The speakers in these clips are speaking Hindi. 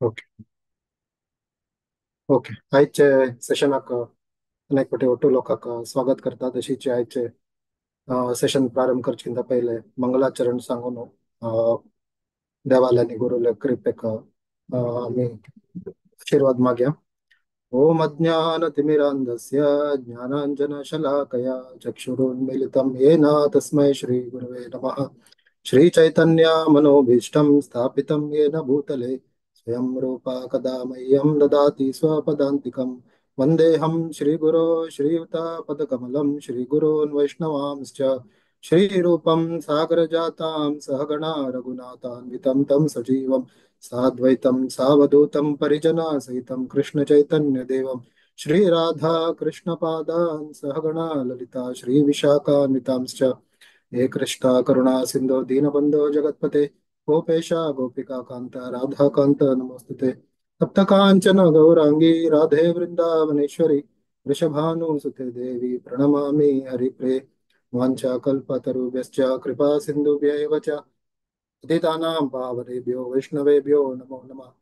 ओके. ओके. आयचे सेशनाक अनेक फावटी ओटू लोकांक स्वागत करता. तशीच आयचे सेशन प्रारंभ करचे पहिले मंगलाचरण सांगून देवालयानी गुरुले कृपेक आम्ही आशीर्वाद माग्या. ओम अज्ञानतिमिरान्धस्य ज्ञानाञ्जनशलाकया चक्षुरुन्मीलितं येन तस्मै श्रीगुरवे नमः. श्रीचैतन्यमनोभीष्टं स्थापितं येन भूतले स्वयं रूपा कदा मह्यं ददाति स्वपदान्तिकं. वन्देऽहं श्रीगुरो श्रीयुतापदकमलं श्रीगुरोन् वैष्णवांश्च श्रीरूपं सागरजातां सहगणा रघुनाथान्वितं तं सजीवं साद्वैतं सावधूतं परिजनसहितं कृष्णचैतन्यदेवं श्रीराधा कृष्णपादान् सहगणा ललिता श्रीविशाखान्वितांश्च. हे कृष्णा करुणा सिंधु दीनबंधो जगत्पते गोपेश गोपिका कांत राधा कांत नमोस्तुते. तप्त कांचन गौरांगी राधे वृंदावनेश्वरी वृषभानुसुते देवी प्रणमामि हरिप्रे. वाञ्छा कल्पतरुभ्यश्च कृपा सिन्धुभ्यैव च पतितानां पावनेभ्यो वैष्णवेभ्यो नमो नमः.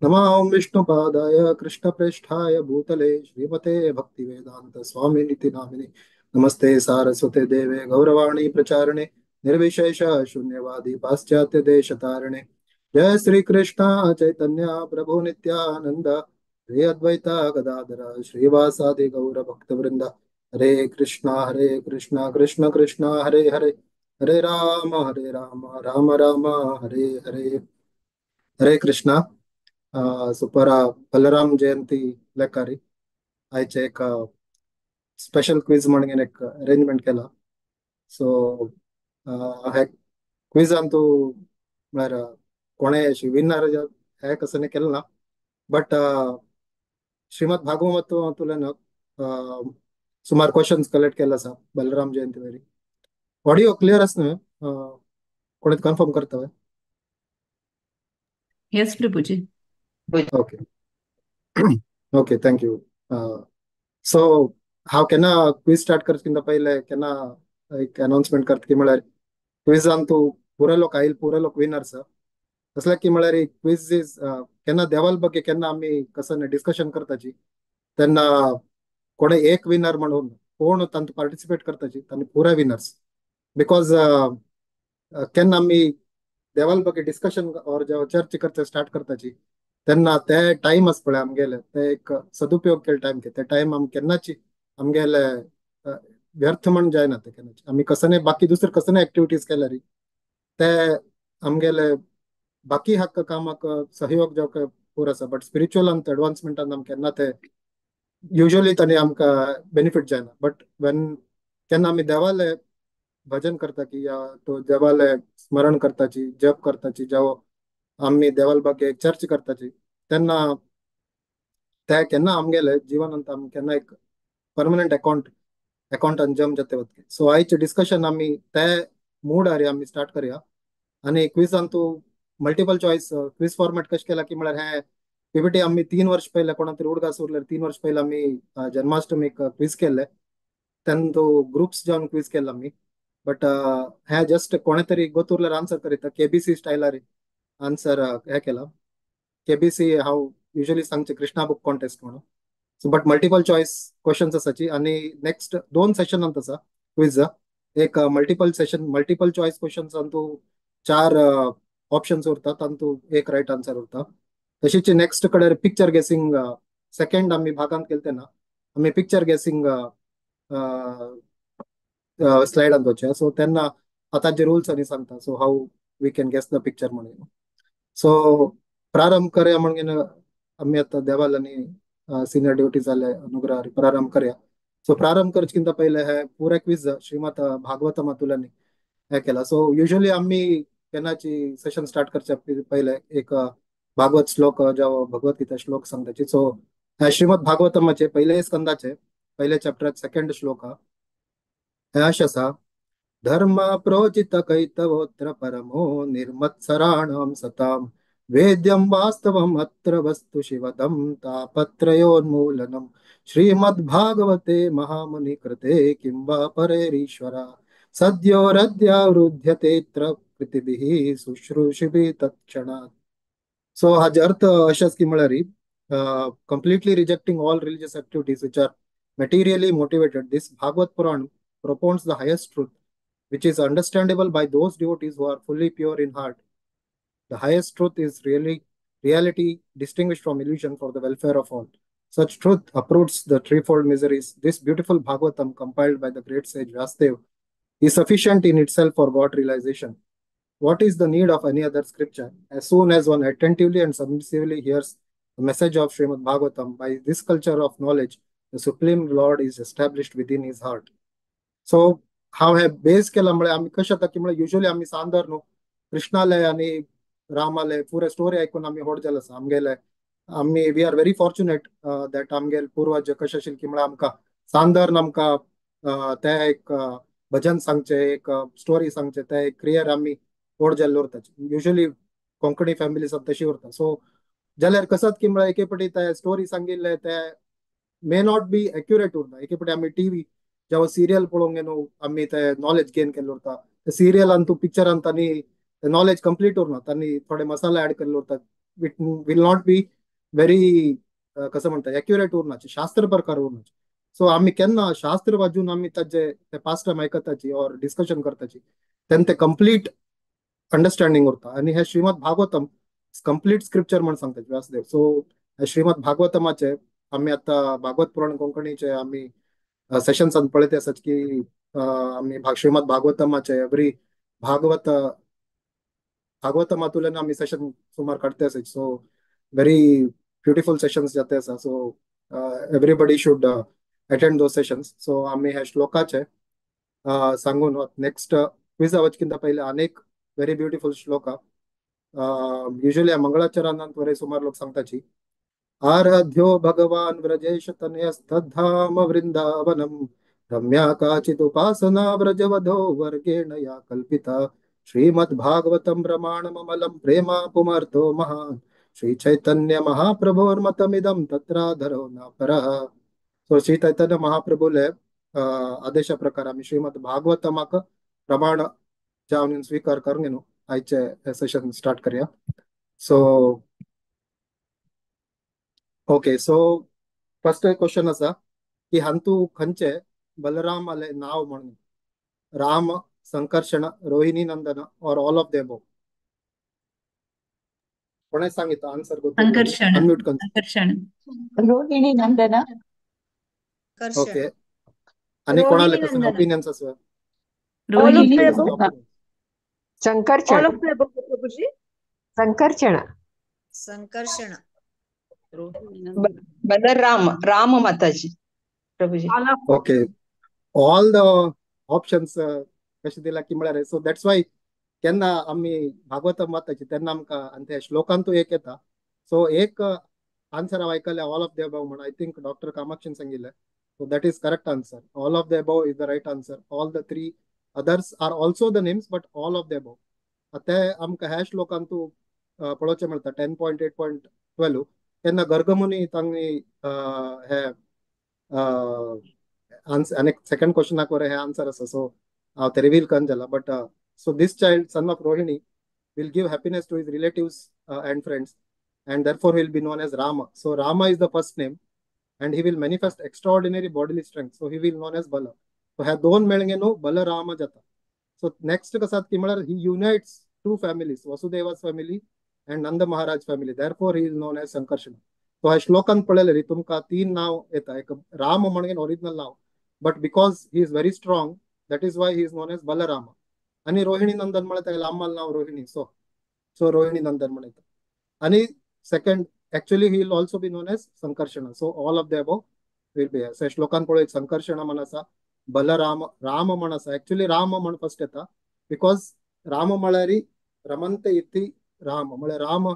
नमः ओं विष्णुपादाय कृष्णप्रेष्ठाय भूतले श्रीमते भक्तिवेदांत स्वामिनिति नामिने. नमस्ते सारस्वते देवे गौरवाणी प्रचारणे निर्विशेष शून्यवादी पाश्चात्य देश तारणे. जय श्री कृष्ण चैतन्य प्रभु नित्यानंद श्री अद्वैता गदाधर श्रीवासादि गौर भक्त वृंद. हरे कृष्णा कृष्ण कृष्ण हरे हरे हरे राम राम राम हरे हरे. हरे कृष्णा. सुपर बलराम जयंती लेकारी आयचे एक स्पेशल क्विज म्हणून एक अरेंजमेंट केला. सो हे क्विजान तू म्हळ्यार कोणे अशी विनर हे कसं नाही केलं ना. बट श्रीमद भागवत तुला सुमार क्वेश्चन्स कलेक्ट केला असा Balram Jayanti very. Audio clear आस न्हू? कोणी कन्फर्म करता? यस प्रभुजी. Okay. Okay, thank you. So हांव केन्ना क्विज स्टार्ट करचे पहिले केन्ना एक अनाउन्समेंट करता की म्हळ्यार क्विजान तू पुरे लोक आयल पुरे लोक विनर्स तसले की म्हळ्यार क्विज इज केन्ना देवाल ಬಗ್ಗೆ केन्ना आम्ही कसं डिस्कशन करताची तेन्ना कोणे एक विनर म्हणून कोण तांत पार्टिसिपेट करताची तांणी पुरे विनर्स बिकॉज केन्ना आम्ही देवाल ಬಗ್ಗೆ डिस्कशन और चर्चा करचे स्टार्ट करताची तेन्ना ते टाइम आस पळय आमगेले ते एक सदुपयोग केले टाइम ते टाइम आम केन्नाच आमगेले व्यर्थ म्हण जायना ते केन्नाच आम्ही कसं बाकी दुसरे कसं ऍक्टिव्हिटीज केल्यार ते आमगेले बाकी हक्क कामाक सहयोग जावक पूर आसा. बट स्पिरिच्युअल आणि एडवान्समेंटान आमकां केन्ना ते युजली तांणी आमकां बेनिफीट जायना. बट वेन केन्ना आमी देवाले भजन करता की या तो देवाले स्मरण करताची जप करताची जावं आम्ही देवाल ಬಗ್ಗೆ चर्च करताची तेन्ना ते केन्ना आमगेले जिवनांत आमी केन्ना एक परमनंट अकाउंटान जम जाते वतके. सो आयचे डिस्कशन आम्ही ते मूड आरे आम्ही स्टार्ट करूया. आणि क्विजान तू मल्टिपल चॉईस क्विज फॉर्मॅट कशें केला की म्हळ्यार हे पीपीटी आम्ही 3 वर्ष पहिले कोणा तरी उडगास उरल्यार 3 वर्ष पहिले आम्ही जन्माष्टमीक क्विज केले तेन्ना तो ग्रुप्स जावन क्विज केला आम्ही. बट हे जस्ट कोणे तरी गोतुरल्यार आन्सर करीता केबीसी स्टायलार आन्सर हे केला. केबीसी हांव युजली सांगचे कृष्णा बुक कॉन्टेस्ट म्हणून. So but multiple choice questions आसाची आणि नेक्स्ट 2 सेशनांत आसा क्विज. एक multiple session multiple choice questions तू 4 ऑप्शन्स उरता तांतू एक राईट आन्सर उरता. तशीच नेक्स्ट कडे पिक्चर गेसिंग सेकंड आम्ही भागांत केले तेन्ना आम्ही पिक्चर गेसिंग स्लायडान वचया. सो तेन्ना आतांचे रुल्स आनी सांगता so how we can guess the picture म्हणून. सो प्रारंभ करूया म्हणून आम्ही आता देवालांनी सिनियर ड्युटी जाले अनुग्रह प्रारंभ करूया. सो प्रारंभ करचे पहिले हे पुरे क्विज श्रीमद भागवतम तुलांनी हे केला. सो युजली आम्ही केन्नाची सेशन स्टार्ट करच्या पहिले एक भागवत श्लोक जावं भगवद्गीता श्लोक सांगताची. सो श्रीमद भागवतमाचे पहिले स्कंदाचे पहिले चॅप्टरात सेकंड श्लोक हे अशें आसा. धर्म प्रोचित कैतवोत्र परमो निर्मत्सराणां सताम वेद्यं वास्तवम् अत्र वस्तु शिवदं तापत्रयोन्मूलनम् श्रीमद्भागवते महामुनि कृते किं वा परेरीश्वरा सद्योरद्यावृध्यतेऽत्र कृतिभिः शुश्रूषिभिः तत्क्षणात्. सो हाचे अर्थ अशेंच की म्हळ्यार completely rejecting all religious activities which are materially motivated. This Bhagavad Puran propounds the highest truth, which is understandable by those devotees who are fully pure in heart. The highest truth is really reality distinguished from illusion for the welfare of all. Such truth uproots the threefold miseries. This beautiful Bhagavatam, compiled by the great sage Vyasadeva, is sufficient in itself for God realization. What is the need of any other scripture? As soon as one attentively and submissively hears the message of Srimad Bhagavatam, by this culture of knowledge, the Supreme Lord is established within his heart. सो हांव हे बेस केला म्हळ्यार आमी कशें जाता की म्हळ्यार युजली आमी सांदर न्हू कृष्णाले आनी रामाले पुरे स्टोरी आयकून आमी व्हड जाले आसा आमगेले आमी we are very fortunate that आमगेले पुर्वज कशें आशिल्ले की म्हळ्यार आमकां सांदर आमकां ते एक भजन सांगचे एक स्टोरी सांगचे ते एक क्रियर आमी व्हड जाल्ले उरता युजली कोंकणी फॅमिलीज तशी उरता सो जाल्यार कसत की म्हळ्यार एके फावटी ते स्टोरी सांगिल्ले ते मे नॉट बी एक्युरेट उरना एके फावटी आमी टीव्ही जेव्हा सिरियल पळोवंक न्हू आमी ते नॉलेज गेन केल्लो उरता ते सिरियलान तूं पिक्चरान तांणी नॉलेज कंप्लीट उरना तांणी थोडे मसाले ऍड केल्लो उरता it will not be very कसं म्हणटा एक्युरेट उरनाचे शास्त्र प्रकार उरनाचे सो आमी केन्ना शास्त्र वाजून आमी ताजे ते पास्ट टायम आयकताची ऑर डिस्कशन करताची तेन्ना ते कंप्लीट अंडरस्टँडिंग उरता आणि हे श्रीमद भागवतम कंप्लीट स्क्रिप्चर म्हणून सांगतात व्यासदेव सो हे श्रीमद भागवतमाचे आम्ही आता भागवत पुराण कोंकणीचे आम्ही सेशन्स पळयते आसात की आम्ही श्रीमद भागवतमाचे एवरी भागवत भागवतमातुल्यान आम्ही सेशन सुमार काढते आसात सो व्हेरी ब्युटिफुल सेशन्स जाते आसा so everybody should attend those sessions so आम्ही हे श्लोकाचे सांगून नेक्स्ट क्विज वचकिंत पहिले अनेक व्हेरी ब्युटिफुल श्लोका युजली मंगळाचरणांत वरे सुमार लोक सांगताची आराध्यो भगवान व्रजेश तनयस्तद्धाम वृंदावनम रम्या काचिदुपासना व्रजवधो वर्गेण या कल्पिता श्रीमद्भागवतं प्रमाणममलं प्रेमा पुमर्थो महान् श्री चैतन्य महाप्रभोर्मतमिदं तत्राधरो न परः सो श्री चैतन्य महाप्रभुले आदेशा प्रकार आम्ही श्रीमद भागवतमाक प्रमाण जावन स्वीकार करूंक न्हू आयचे सेशन स्टार्ट करूया so okay so first question असा की हांतू खंयचे बलरामाले नाव म्हणून राम संकर्षण रोहिणी नंदन और ऑल ऑफ देबो कोणे सांगितलं आन्सर संकर्षण अनम्यूट कर संकर्षण रोहिणी नंदन ओके आणि कोणाले कसं ओपिनियन्स असं रोहिणी संकर्षण प्रभुजी संकर्षण संकर्षण बलराम राम माताजी प्रभुजी ओके ऑल द ऑप्शन्स कशे दिला की म्हळ्यार सो दॅट्स वाय केन्ना आम्ही भागवतम वाचताची तेन्ना आमकां आनी त्या श्लोकांतू एक येता सो एक आन्सर हांव आयकले ऑल ऑफ द अबव म्हणून आय थिंक डॉक्टर कामाक्षीन सांगिल्लें so that is correct answer all of the above is the right answer all the three others are also the names but all of the above ते आमकां ह्या श्लोकांतू पळोवचें मेळटा 10.8.12 तेन्ना गर्गमुनी तांणी हे आन्सर आनी सेकंड क्वेश्चनाक वरें हे आन्सर आसा सो हांव ते रिवील करन जाला but so this child son of Rohini will give happiness to his relatives and friends and therefore he will be known as Rama so Rama is the first name and he will manifest extraordinary bodily strength so he will known as Bala so ह्या दोन मेळगे न्हू बलराम जाता so next कसात की म्हळ्यार he unites two families Vasudeva's family and Nanda Maharaj family therefore he is known as Sankarsana so ह्या श्लोकांत पळयलें तुमकां तीन नाव येता एक राम म्हणून original now but because he is very strong that is why he is known as Balarama आणि रोहिणी नंदन म्हणत आम्हाला नाव रोहिणी सो सो रोहिणी नंदन म्हणत आणि second actually he will also be known as Sankarshan so all of the above will be so श्लोकान पळय संकर्षण म्हण आसा बलराम राम म्हण आसा ऍक्च्युअली राम म्हण फर्स्ट येता बिकॉज राम म्हळ्यार रमंत इति राम म्हळ्यार राम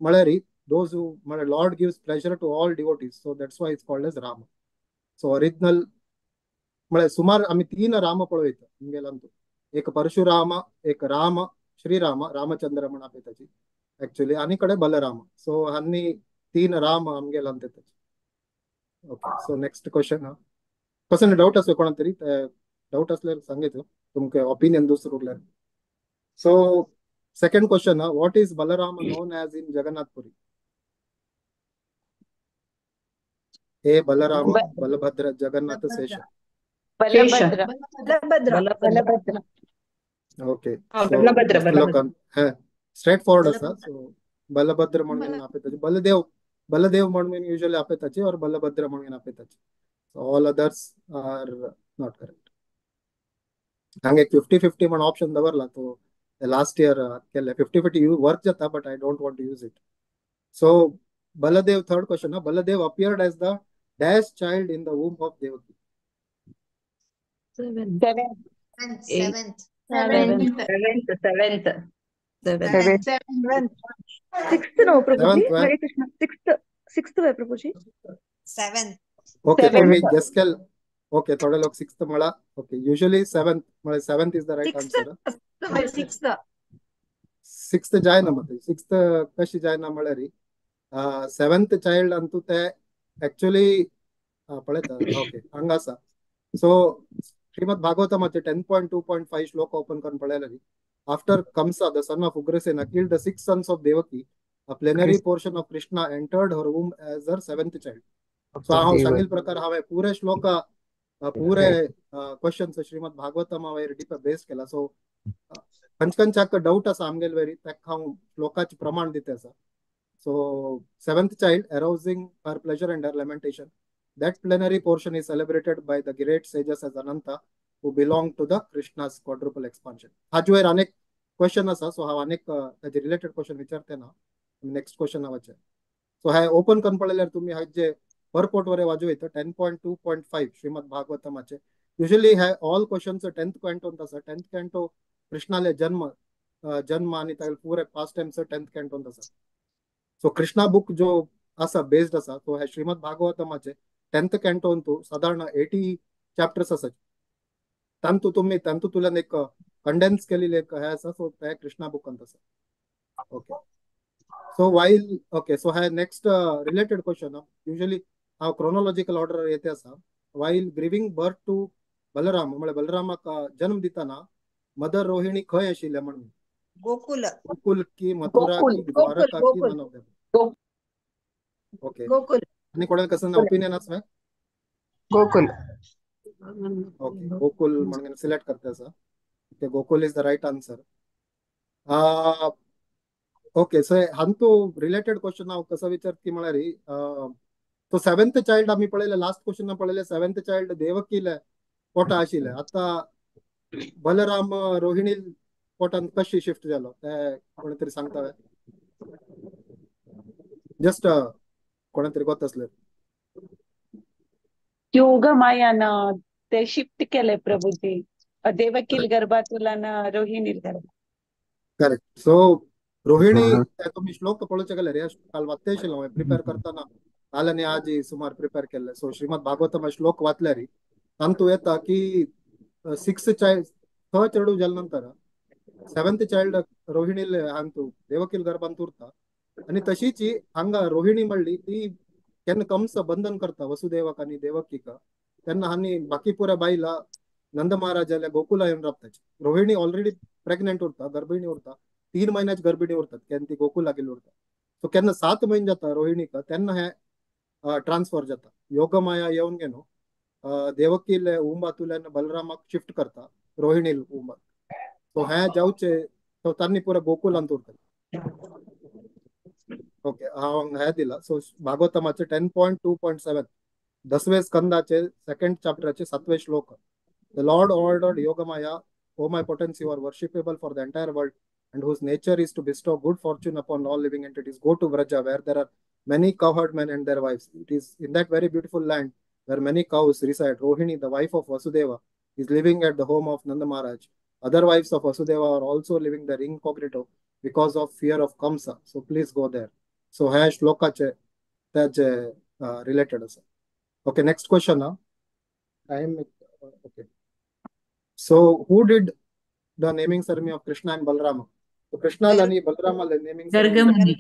म्हळ्यार दोज हू म्हळ्यार lord gives pleasure to all devotees so that's why it's called as Ram so original म्हळ्यार सुमार आम्ही तीन राम पळयता आमगेलांतू एक परशुराम एक राम श्रीराम रामचंद्र म्हणा त्याची ऍक्च्युअली आणि कडे बलराम सो हांनी तीन राम आमगेला ओके सो नेक्स्ट क्वेश्चन कसं डाऊट असो कोणा तरी डाऊट असल्यार सांगायचो तुमके ओपिनियन दुसरं उरल्यार सो Second question, what is Balarama known as in Jagannath Puri? A. Balarama, Balabhadra, Jagannath, Sesha. Balabhadra Balabhadra Balabhadra Okay, हा, so बलभद्र most बलभद्र लोक स्ट्रेट फॉरवर्ड असा. बलभद्र सो बलभद्र म्हणून आपे बलदेव म्हणून युजली आपे ताची और बलभद्र म्हणून आपे ताची. So all others are not correct. हांगे 50-50 म्हणून ऑप्शन दवरला तो लास्ट इयर केले 50-50 वर्क जाता but I don't want to use it. So Baladev, third question, Baladev appeared as the dash child in the womb of Devaki. Seven seventh seventh seventh sixth no Prabhuji. Seventh, Hare Krishna. Sixth है प्रभुजी. Seventh Okay, Seventh. तुम्ही गेस केल. Okay, थोडे लोक सिक्स्थ म्हणा. Okay, usually seventh is the right answer. Sixth sixth जायना ಮತ್ತೆ सिक्स्थ कशी जायना म्हळ्यार सेवेंथ चाइल्ड ಅಂತೂ ते actually पळयता. ओके हांगा आसा. सो श्रीमद भागवतमाचे 10.2.5 श्लोक ओपन करून पळयल्यार after Kamsa, the son of Ugrasena, killed the 6 sons of Devaki, a plenary portion of Krishna entered her womb as her seventh child. So हांव सांगिल्ले प्रकार हांवें पुरे श्लोक पुरे क्वेश्चन्स श्रीमद भागवतमा वयर बेस केला. सो खंयच्याक डाऊट आसा आमगेले वरी ताका हांव श्लोकाचे प्रमाण दिता आसा. So seventh child arousing her pleasure and her lamentation. That plenary portion is celebrated by the great sages as Ananta, who belong to the Krishna's quadruple expansion. हाजे वयर अनेक क्वेश्चन आसा. सो हांव अनेक ताजे रिलेटेड क्वेश्चन विचारते ना. नेक्स्ट क्वेश्चन हांचे. सो हाय ओपन करून पळयल्यार तुम्ही हाजे परपोर्ट वरे वाजू येता 10.2.5 श्रीमद भागवतमाचे. युजली हे ऑल क्वेश्चन्स 10th कॅन्टोंत आसा. 10th कॅन्टो कृष्णाले जन्म आणि तागे पुरे पास्ट टाइम्स 10th कॅन्टोंत आसा. सो कृष्णा बुक जो आसा बेस्ड आसा तो हे श्रीमद भागवतमाचे 10th कॅन्टोंत साधारण 80 चॅप्टर्स आसा. तांतूंतल्यान एक कंडेन्स केलेले एक हे आसा. सो ते कृष्णा बुकांत आसा. Okay so while okay so हे नेक्स्ट रिलेटेड क्वेश्चन युजली हांव क्रोनॉलॉजिकल ऑर्डर येते आसा. While giving birth to Balram म्हळ्यार बलरामाक जन्म दिताना मदर रोहिणी खंय आशिल्ले म्हणून गोकुल गोकुल की मथुरा की द्वारका की none of them. Okay Gokul आणि कोणाला कसं ओपिनियन आसा गोकुल ओके गोकुल म्हणून सिलेक्ट करता आसा. Okay Gokul is the right answer. Okay so हांतू रिलेटेड क्वेश्चन हांव कसो विचारता की म्हळ्यार तो सेवेंथ चाइल्ड आम्ही पळयले लास्ट क्वेश्चन पळयले सेवेंथ चाइल्ड देवकीले पोटा आशिल्ले. आता बलराम रोहिणी पोटान कशी शिफ्ट जालो ते कोणी तरी सांगता जस्ट कोणा तरी गोत असले. योगमायानं ते शिफ्ट केले प्रभूजी. देवकील गर्भातुल्यान रोहिणी गर्भात. करेक्ट. सो रोहिणी तुम्ही श्लोक पळोवचे गेल्यार हे काल वाचता हांवें प्रिपेर करताना काल आनी आज सुमार प्रिपेर केल्ले. सो श्रीमद भागवतम श्लोक वाचल्यार तांतू येता की 6th चाइल्ड थ चेडू जाले नंतर 7th चाइल्ड रोहिणी हांतू देवकील गर्भांत उरता. आणि तशीच हांगा रोहिणी म्हणली ती केन्ना कंस बंधन करता वसुदेवाक आणि देवकीक तेन्ना हांणी बाकी पुऱ्या बायला नंद महाराजाल्या गोकुला येवन राबताची. रोहिणी ऑलरेडी प्रेग्नेंट उरता गर्भिणी उरता 3 महिन्याची गर्भिणी उरतात केन्ना ती गोकुला गेली उरता. सो केन्ना 7 महिने जाता रोहिणीक तेन्ना हे ट्रान्सफर जाता. योगमाया येवन गेनो देवकील उंबातुल्यान बलरामाक शिफ्ट करता रोहिणी उंबात. सो हे जावचे तो तांणी पुरा गोकुलांत उरता. ओके हांव हे दिला. सो भागवतमाचे 10.2.7 10वें स्कंदाचे 2nd चॅप्टराचे 7वें श्लोक. The lord ordered Yogamaya, O my potency, you are worshipable for the entire world and whose nature is to bestow good fortune upon all living entities. Go to Vraja where there are many cowherd men and their wives. It is in that very beautiful land where many cows reside. Rohini, the wife of Vasudeva, is living at the home of Nanda Maharaj. Other wives of Vasudeva are also living there incognito because of fear of Kamsa. So please go there. So ह्या श्लोकाचे त्याचे रिलेटेड आसा. Okay next question time. Okay so who did the naming ceremony of Krishna and Balrama? So Krishna आणि बलरामाला नेमिंग गर्गमुनी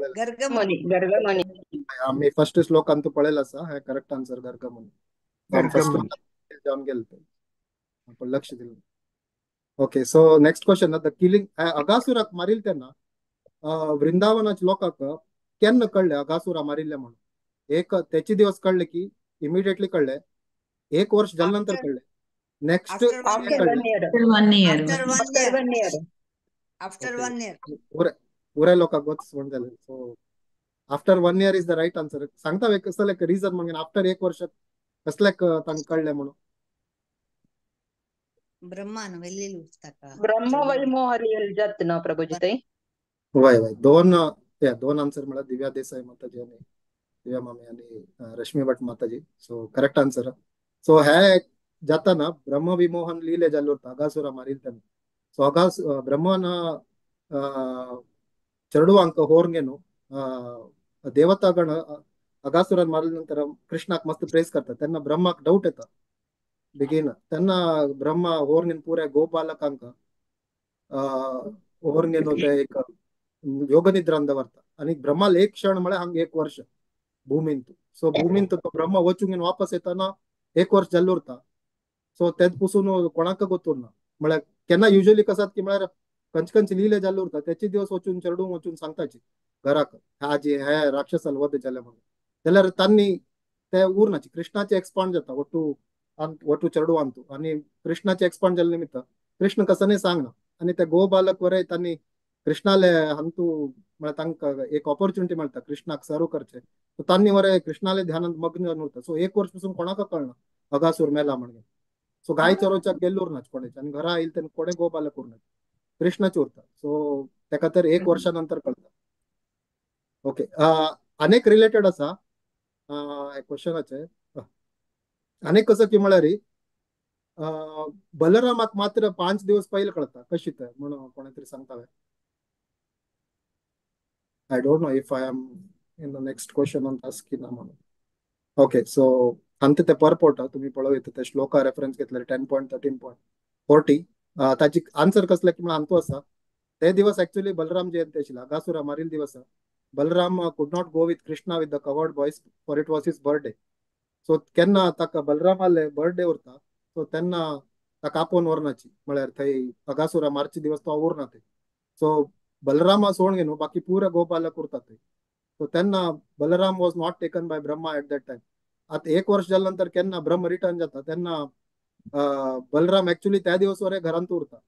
गर्गमुनी गर्गमुनी आम्ही फर्स्ट श्लोकांत पळयला आसा. हे करेक्ट आन्सर गर्गमुनी. फर्स्ट जावन गेले आपण लक्ष दिलं. Okay so next question the killing अगासुराक मारिल तेन्ना वृंदावनाच्या लोकांक केन्ना कळले अगासुरा मारिल्ले म्हणून एक त्याचे दिवस कळले की इमिडिएटली कळले 1 वर्ष जाल्या नंतर After- कळले नेक्स्ट after one After कळले 1 year. One year. After one After year. 1 year. After Okay. 1 year. पुऱ्या लोकांक गोत झाले so after 1 year is the right answer सांगता कसले रिझन म्हणजे आफ्टर 1 वर्ष कसल्याक तांकां कळले म्हणून ब्रह्मान वेल्लेली ताका ब्रह्मवैमोहरी जात ना प्रभूजी ताई. वय दोन आन्सर मला दिव्या देसाई माताजी आणि दिव्या मामी आणि रश्मी भट माताजी सो करेक्ट आन्सर सो हे जाताना ब्रह्मविमोहन लिहिले जाल्ले उरता अगासुरा मारील तेन्ना सो ब्रह्मन चरडुवांक होर्गेनु देवतागण अगासुरान मारल्या नंतर कृष्णाक मस्त प्रेस करतात तेन्ना ब्रह्माक डाऊट येता बेगीन तेन्ना ब्रह्मा होर्गेन पुऱ्या गोपालकांक होर्गेनु ते एक योगनिद्रान दवरता आणि ब्रह्माला एक क्षण म्हळ्यार हांगा 1 वर्ष भूमींत सो भूमींत तो ब्रह्मा वचून वापस येताना 1 वर्ष जाल्ले उरता सो तेच पसून कोणाक गोतूरना म्हळ्यार केन्ना युजली कसं की म्हळ्यार खंयच लिहिले जाल्ले उरता त्याचे दिवस वचून चेडूंक वचून सांगताची घराक हाजी हे राक्षसाल वध जाले म्हणून जाल्यार तांणी ते उरनाची कृष्णाचे एक्सपांड जाता वटू चेडू आणतो आणि कृष्णाचे एक्सपांड जाल्ले निमित्त कृष्ण कसं सांगना आणि ते गोबालक वरे तांणी कृष्णाले हंतू म्हळ्यार तांकां एक ऑपॉर्च्युनिटी मेळटा कृष्णाक सर्व करचे सो तांणी वरे कृष्णाले ध्यानांत मग्न जावन उरता सो 1 वर्ष पासून कोणाक कळना अगासूर मेला म्हणून सो गाय चरोवच्याक गेल्ले उरनाच कोणेच आणि घरा येईल तेन्ना कोणे गोपालक उरनाच कृष्णाच उरता सो तेका तर 1 वर्षा नंतर कळता ओके अनेक रिलेटेड आसा क्वेश्चनाचे अनेक कसं की म्हळ्यार बलरामाक मात्र 5 दिवस पहिले कळता कशी ते म्हणून कोणी तरी सांगता I don't know if I am in the next question on task ना म्हणून ओके सो अंत ते परपोट तुम्ही पळयता ते श्लोका रेफरन्स घेतले 10.13.40 ताची आन्सर कसले की म्हणून अंतू आसा ते दिवस ऍक्च्युअली बलराम जयंती आशिल्ली अगासुरा मारील दिवस Balram could not go with Krishna with the covered boys for it was his birthday so केन्ना ताका बलरामाले बर्थडे उरता सो तेन्ना ताका आपोवन व्हरनाची म्हळ्यार थंय अगासुरा मारचे दिवस तो उरना ते सो बलरामा सोडून न्हू बाकी पुरे गोपालक उरतात थंय सो तेन्ना Balaram was not taken by Brahma at that time आता 1 वर्ष जाल्या नंतर केन्ना ब्रह्म रिटर्न जाता तेन्ना बलराम ऍक्च्युअली त्या दिवस वरे घरांत उरता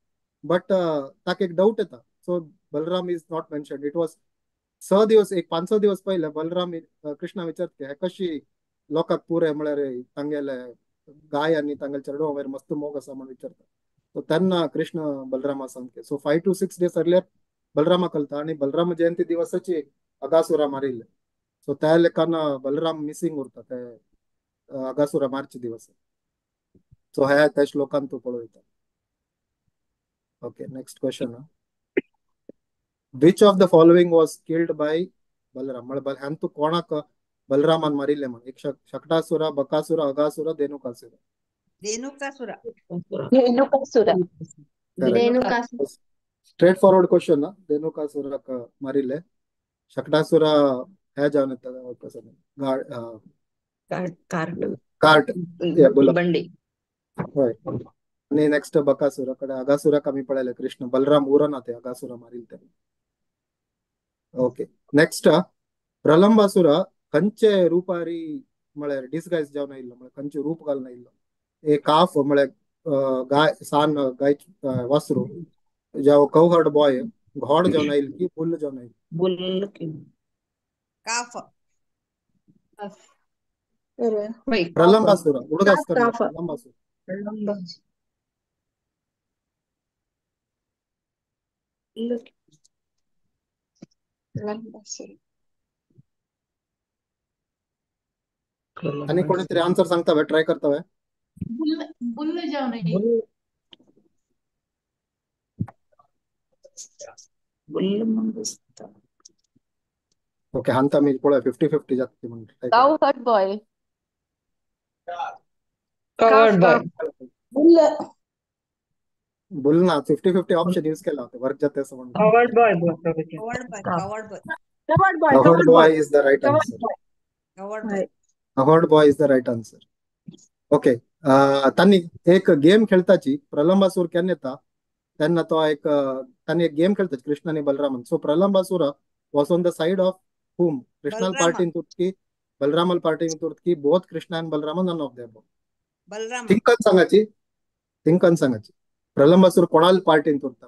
बट ताका एक डाऊट येता so Balram is not mention it was 6 दिवस एक 5-6 दिवस पहिले बलराम कृष्णा विचारते हे कशी लोकांक पुरे म्हळ्यार तांगेले गाय आणि तांगेले चेडवा वयर मस्त मोग आसा म्हणून विचारता सो तेन्ना कृष्ण बलरामा सांगते सो 5 to 6 days अर्लियर बलरामा कळता आणि बलराम जयंती दिवसाची अगासुरा मारिल्ले सो त्या लेखान बलराम मिसिंग उरता ते अगासुरा मारचे दिवस सो हे त्या श्लोकान तू पळयता okay next question which of the following was killed by Balram म्हळ्यार ह्यान तू कोणाक बलरामान मारिल्ले म्हण एक शकटासुरा बकासुरा अगासुरा धेनुकासुरा रेणुकासुरा स्ट्रेट फॉरवर्ड क्वेश्चन ना धेनुकासुराक मारिल्ले शकटासुरा हे जावन येता कसं कार्ट बोला बंडी. होय आणि नेक्स्ट बकासुरा कडे अगासुराक आमी पळयले कृष्ण बलराम उरना ते अगासुरा मारिल ते ओके नेक्स्ट प्रलंबासुरा खंयचे रुपारी म्हळ्यार डिसगायज जावन आयिल्लो म्हळ्यार खंयचे रूप घालून आयिल्लो एक काफ म्हळ्यार गाय सान गाय वासरू जावं कवहर्ड बॉय घोड जावन आयिल्लो की बुल्ल जावन आयिल्लो काफ प्रलंबासुरा उडगासकर प्रलंबासुरा आणि कोणीतरी आन्सर सांगता ट्राय करता बुल्ल जाऊन ओके हांता मी पळय 50-50 जाता म्हणून Cowherd boy. Covered boy. Bull ना 50-50 ऑप्शन यूज केला होता वर्क जाते असं म्हणून covered boy Prabhuji. Covered boy covered boy is the right answer covered boy is the right answer okay तांणी एक गेम खेळताची प्रलंबासूर केन्ना येता त्यांना तो एक त्यांनी एक गेम खेळतात कृष्ण आणि बलरामन. सो Pralambasura was on the side of whom? Krishnal Balrama. party in Turkey, Balramal party in Turkey, both Krishna and Balrama, none of them. Balrama. Think कन सांगायची, थिंक कन सांगायची. प्रलंबासुर कोणाला पार्टी इन तुरता?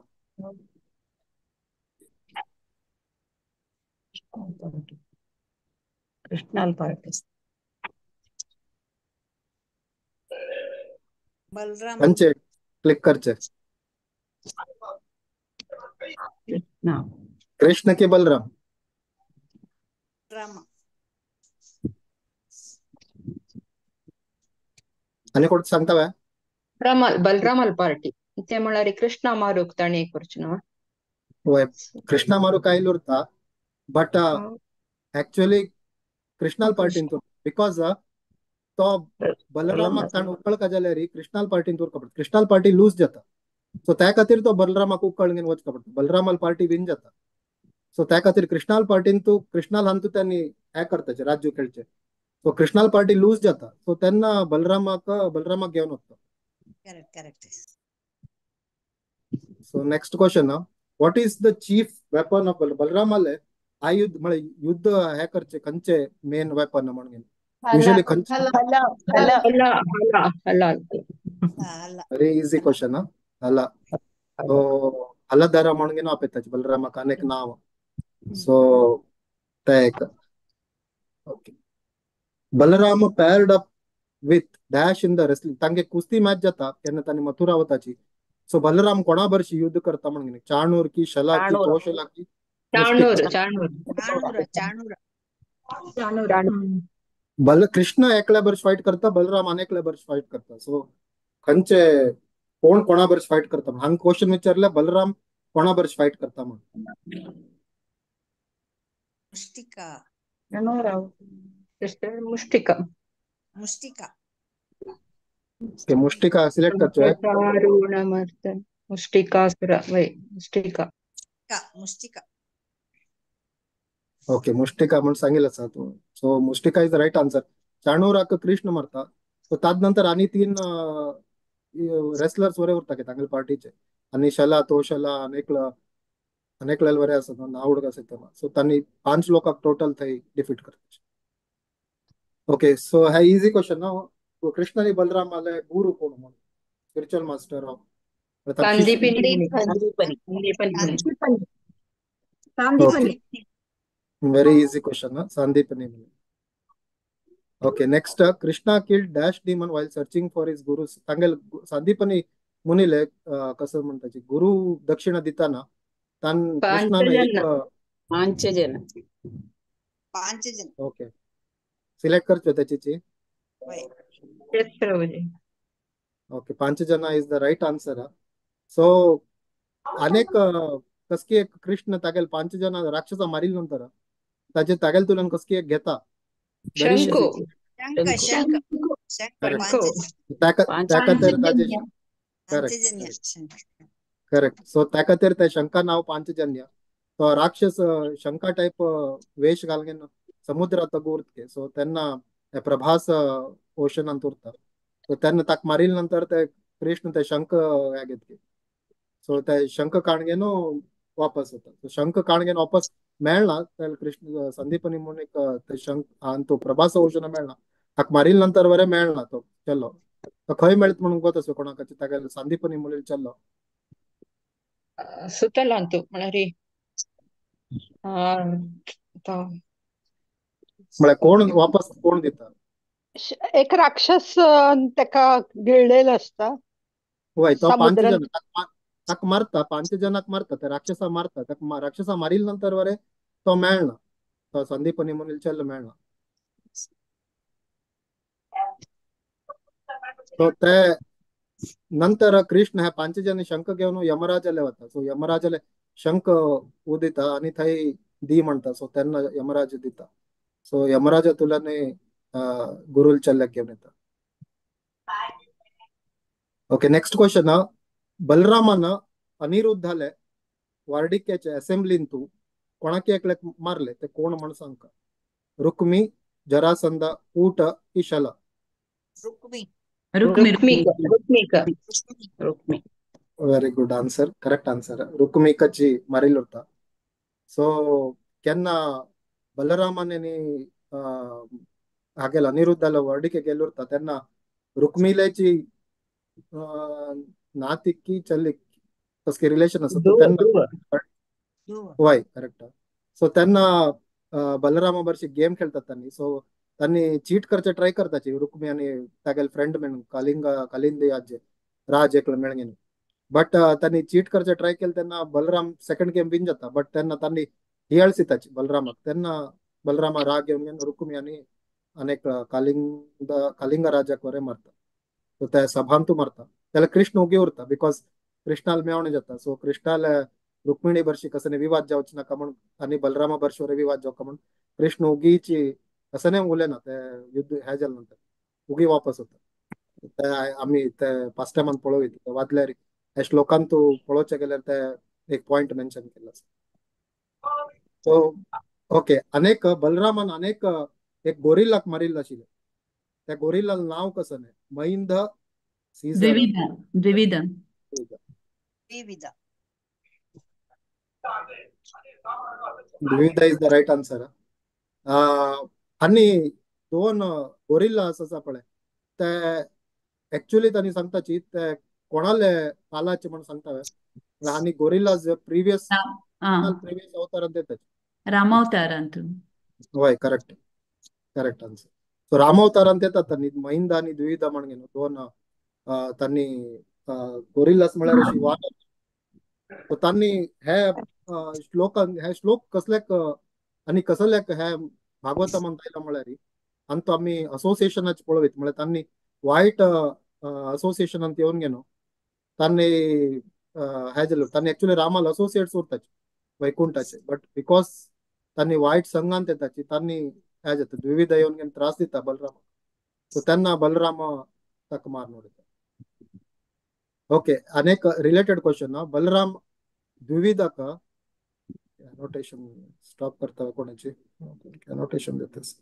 कृष्णाल पार्टी Balrama. कंचे क्लिक करचे. कृष्णा कृष्ण की बलराम? Rama. आणि कोण सांगता काय? ಬಲರಾಮಲ್ ಪಾರ್ಟಿ ಇಂತೆ ಮಾಡಾರಿ ಕೃಷ್ಣ ಮಾರುಕ್ತಾನೆ ಕೊರ್ಚುನವ होय, कृष्णा मारू काय उरता, बट ऍक्च्युअली कृष्णाल पार्टी इन बिकॉज तो बलरामाक ताण उकळ काजाले री कृष्णाल पार्टी इन तुरका पडता. कृष्णाल पार्टी लूज जाता. सो त्या खातीर तो बलरामाक उकळ घेवन वचका पडता. बलरामाल पार्टी विन जाता. सो त्या खातीर कृष्णाल पार्टीन तू कृष्णाल हान तू त्यांनी हे करताचे राज्य खेळचे. सो कृष्णाल पार्टी लूज जाता. सो त्यांना बलरामाक घेऊन वचता. Correct, correct. So next question, what is the chief weapon of बलरामाले आयुध म्हणजे युद्ध हे करचे खंचे मेन वेपन म्हणून युजली खंचे? हल ಅಲ್ಲ ಅಲ್ಲ Allah. Very easy question. हला तो हलधरा म्हणून आपयताचे बलरामाक अनेक नाव. सो ते एक okay. Balram paired up with dash in the wrestling. तांगे कुस्ती मॅच जाता केन्ना तांणी मथुरा वताची. सो बलराम कोणा बरशी युद्ध करता म्हणून चाणूर की शला की चाणूर. कौशला की ಚಾಣೂರು Chanura, Chanura. बल कृष्ण एकल्या बर्ष फाईट करता, बलराम अनेकल्या बर्ष फाईट करता. सो खंचे कोण कोणा बर्ष फाईट करता हांग क्वेश्चन विचारला. बलराम कोणा बर्ष फाईट करता म्हणून Mustika. ಮುಷ್ಟಿಕ Mustika. के मुष्टिका सिलेक्ट करचो है. ಚಾರುಣಮರ್ದನ ಮುಷ್ಟಿಕಾಸುರ ವೈ ಮುಷ್ಟಿಕ Mustika. ओके मुष्टिका म्हणून सांगितलं सर तू. So Mushtika is the right answer. चाणूराक कृष्ण मारता. सो ताद नंतर आणि तीन रेसलर्स वरे उरता के तांगेल पार्टीचे आणि शला तोशला अनेकला वरे असत नावड असत. सो तांणी 5 लोकांक टोटल थंय डिफीट करता. ओके सो हा इझी क्वेश्चन ना. कृष्ण आणि बलराम आले गुरु कोण म्हणून spiritual master of Sandipani okay very easy question. Sandipani. Okay next, Krishna killed dash demon while searching for his guru. तांगेल संदीपनी मुनीले कसं म्हणताची गुरु दक्षिणा दिताना तान कृष्णाने एक पांचजन Panchajan. ओके सिलेक्ट करचो त्याची. Why? ओके 5 जण इज द राईट आन्सर. सो अनेक कसकी एक कृष्ण तागेल 5 जण राक्षसा मारील नंतर ताचे तागेल तुलन कसकी एक घेता. व्हेरी ಶಂಕು इझी. Shanka. Correct. Panchajan. त्या खातीर ताजे Panchajanya. Shanka. करेक्ट. सो त्या खातीर ते शंका नाव 5 जन्य. तो राक्षस शंका टाईप वेश घालून समुद्रात उरते. सो त्यांना प्रभास ओशनांत उरता. सो त्यांना ताक मारील नंतर ते कृष्ण ते शंख हे घेतले. सो ते शंख काणगेनो वापस होता. सो शंख काणगेन वापस मेळना त्याला कृष्ण संदीपनी म्हणून एक ते शंख आणि तो प्रभास ओशन मेळना. ताक मारील नंतर वरे मेळना तो चल्लो. तो खंय मेळत म्हणून गोत कोणाक ताका संदीपनी मुलील चल्लो. सुतला अंतू म्हणारी म्हळ्यार कोण वापस कोण दिता. एक राक्षस तेका गिळलेला असता होय तो 5 समुद्रात. जण ताक मारता. 5 जणांक मारता ते राक्षसा मारता. ताका राक्षसा मारील नंतर वरे तो मेळना. तो संदीपनी मुनील चल्लो मेळना. सो ते नंतर कृष्ण ह्या 5 जण शंख घेऊन यमराजाले वता. सो यमराजाले शंख उदिता आणि थंय दी म्हणता. सो त्यांना यमराज दिता. सो यमराजा तुलाने गुरुल चल्ल्याक घेऊन येता. ओके नेक्स्ट क्वेश्चन, बलरामान अनिरुद्धाले वार्डिक्याच्या असेंब्लीन तू कोणाक एकल्याक मारले ते कोण म्हण सांगता. रुक्मी, जरासंध, ऊट की शला. Rukmi. रुक्मी रुक्मिक रुक्मी रुक्मिक Rukmi very good answer, correct answer. रुक्मिकाची मारिल होता. सो केन्ना बलरामाने हागेला अनिरुद्धाला वर्डिके गेलो होता तेन्ना रुक्मिलेची नातिक की चल्लीक कसके रिलेशन असत ध्रुव तेन्ना ध्रुव वय करेक्ट. सो तेन्ना बलरामा बरशी गेम खेळतात त्यांनी चीट करचे ट्राय करताची रुक्मी आणि तागेल फ्रेंड म्हणून कालिंदी आजे राज एकलं मेळगेन. बट त्यांनी चीट करचे ट्राय केलं त्यांना बलराम सेकंड गेम विन जाता. बट त्यांनी हियाळसिताची बलरामाक तेन्ना बलरामा राग येऊन गेन रुक्मी आणि अनेक कालिंग राजाक वरे मारता. सो त्या सभांतू मारता त्याला कृष्ण उगी उरता बिकॉज कृष्णाला मेवणे जाता. सो कृष्णाला रुक्मिणी बर्शी कसं विवाद जावच नका म्हणून आणि बलरामा बर्शीवर विवाद जावका म्हणून कृष्ण उगीची असं नाही उले ना ते युद्ध ह्या झालं नंतर उगी वापस होता. ते आम्ही ते पास्ट टायमान पळोवयत वादल्यार ह्या श्लोकान तू पळोवचे गेल्यार ते एक पॉइंट मेन्शन केला. So okay. बलरामान एक गोरिल्लाक मारिल्लो आशिल्लो. त्या गोरिल्लाला नाव कसं नाही मैंद सीझर द्विविध विविध द्विविध इज द राईट आन्सर. आणि दोन गोरिल्ला आसा पळय ते ऍक्च्युली त्यांनी सांगताची ते कोणाले पालाचे म्हणून सांगता आणि गोरिल्ला प्रिव्हियस प्रिव्हियस अवतारात देतात. रामावतारांत वय करेक्ट करेक्ट आन्सर. सो रामावतारांत येतात त्यांनी महिंद आणि द्विविध म्हणून दोन त्यांनी गोरिल्लास म्हळ्यार अशी वाट. सो त्यांनी हे श्लोक कसल्याक आणि कसल्याक हे भागवता म्हणता येईल म्हळ्यार आणि तो आम्ही असोसिएशनाचे पळवीत म्हळ्यार त्यांनी वाईट असोसिएशनात येऊन गेलो त्यांनी हे झालं त्यांनी ऍक्च्युली रामाला असोसिएट्स उरताचे वैकुंठाचे. बट बिकॉज त्यांनी वाईट संघांत येताची त्यांनी हे जाता द्विविध येऊन गेन त्रास दिता बलराम. सो त्यांना बलराम तक मार नोडिता. ओके. अनेक रिलेटेड क्वेश्चन ना बलराम द्विविधक नोटेशन स्टॉप करता कोणाची नोटेशन देतेस.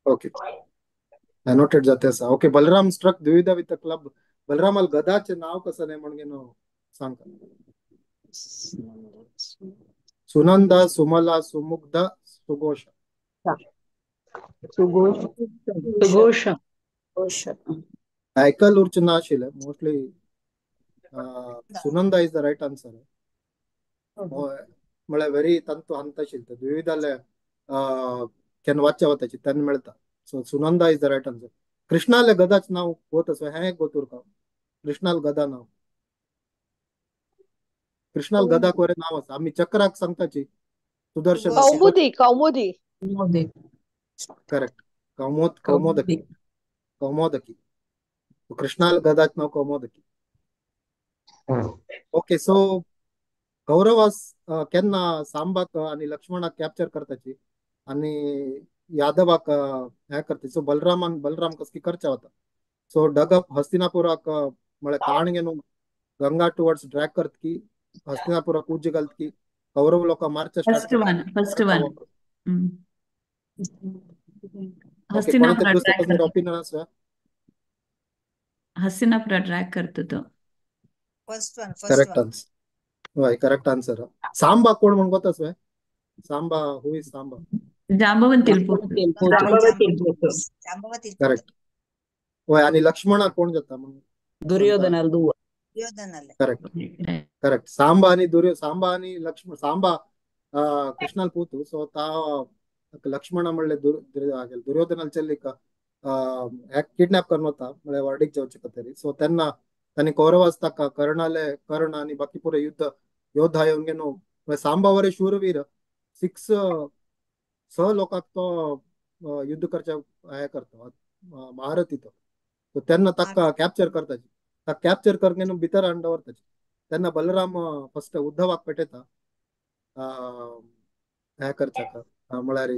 ओके नोटेड जाते असा. Okay. Balram struck Dvivid with club. बलरामाल गदाचे नाव कसं नाही म्हणून सांगता. सुनंद सुमला सुमुग्ध सुघोष. सुघोष घोष ऐकल उरचे ना आशिल्ले mostly Sunanda is the right answer. म्हळ्यार व्हेरी तंतु हंत आशिल्ले द्विविधाले केन्ना वाचच्या वताची तेन्ना मेळता. So Sunanda is the right answer. कृष्णाले गदाचे नाव गोतस हे गोतूर का कृष्णाल गदा नाव कृष्णाल गदाक वरे नाव आसा. आम्ही चक्राक सांगताची सुदर्शन कौमुदी कौमुदी करेक्ट कौमोदकी कौमोदकी. कृष्णाल गदाच नाव कौमोदकी. ओके. सो कौरवास केन्ना सांबाक आणि लक्ष्मणाक कॅप्चर करताची आणि यादवाक हे करता. सो बलराम कसकी करचा होता. सो डगप हस्तिनापुराक म्हळ्यार काण घेऊन गंगा टुवर्ड्स ड्रॅग करत की हस्तिनापुराक उज्ज घालत की कौरव लोक मार्च स्टार्ट फर्स्ट वन ओके. हस्तिनापुरा कोणाचे दुसरे ट्रॅक कसले करतो. ओपिनियन आसा. हस्तिनापुरा ट्रॅक करतो तो. First correct one answer. वय करेक्ट आन्सर. सांबा कोण म्हणून गोतास वय सांबा हु इज सांबा. जांबवंतीला पोहोचतो. जांबवती करेक्ट. वय आणि लक्ष्मणा कोण जाता म्हणून दुर्योधनाला दुवा दुर्योधनाला करेक्ट करेक्ट. सांबा आणि लक्ष्मण सांबा कृष्णाल पूतू. सो ता लक्ष्मण म्हणले दुर्योधनाला चल्ली का किडनॅप करून होता म्हळ्यार वर्डीक जावचे कतरी. सो त्यांनी कौरव असता कर्ण आणि बाकी पुरे योद्धा येऊन गेलो. सांबा वरे शूरवीर 6 लोकांक तो युद्ध करच्या हे करतो महारथी तो. सो त्यांना ताका कॅप्चर करताची ताका कॅप्चर करून भितर अंडवरताची. त्यांना बलराम फर्स्ट उद्धवाक पेटयता हे करच्याक म्हळ्यार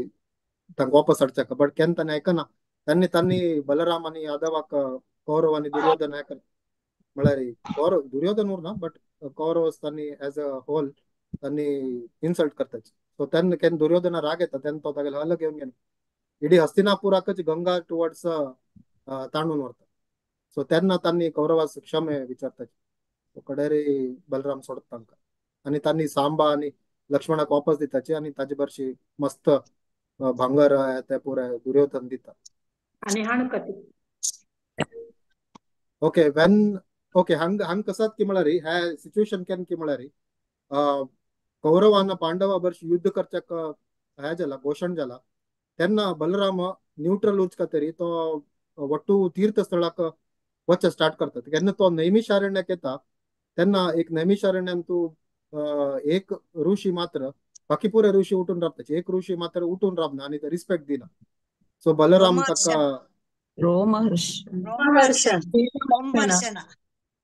तांकां वापस हाडच्याक. बट केन्ना ताणें आयकना. त्यांनी बलराम आणि यादवाक कौरव आणि दुर्योधन हे कर म्हळ्यार दुर्योधन उरना बट कौरव त्यांनी एज अ होल त्यांनी इन्सल्ट करताच. सो त्यांना केन दुर्योधना राग येता तेन्ना तो तागेलो हल घेवन गेलो इडी हस्तिनापुराकच गंगा टुवर्ड्स तांडून व्हरता. सो तेन्ना तांणी कौरवास क्षमे विचारताचे कडेरी बलराम सोडता तांकां आनी तांणी सांबा आनी लक्ष्मणाक वापस दिताचे आनी ताजे बरशी मस्त भांगर ते पुरे दुर्योधन दिता. आणि हाण कती okay when okay Hong Hong Kasat की म्हळ्यार हे सिच्युएशन केन की म्हळ्यार कौरवांना पांडवा बरशी युद्ध करच्याक हे जाला घोषण जाला तेन्ना बलराम न्यूट्रल उचका तरी तो वट्टू तीर्थस्थळाक वचचे स्टार्ट करतात. केन्ना तो नैमिषारण्याक येता तेन्ना एक नैमिषारण्यान तू एक ऋषी मात्र बाकी पुरे ऋषी उठून राबताचे एक ऋषी मात्र उठून राबना आणि रिस्पेक्ट दिना. सो बलराम ताका रोमहर्ष रोमहर्षण रोमहर्षण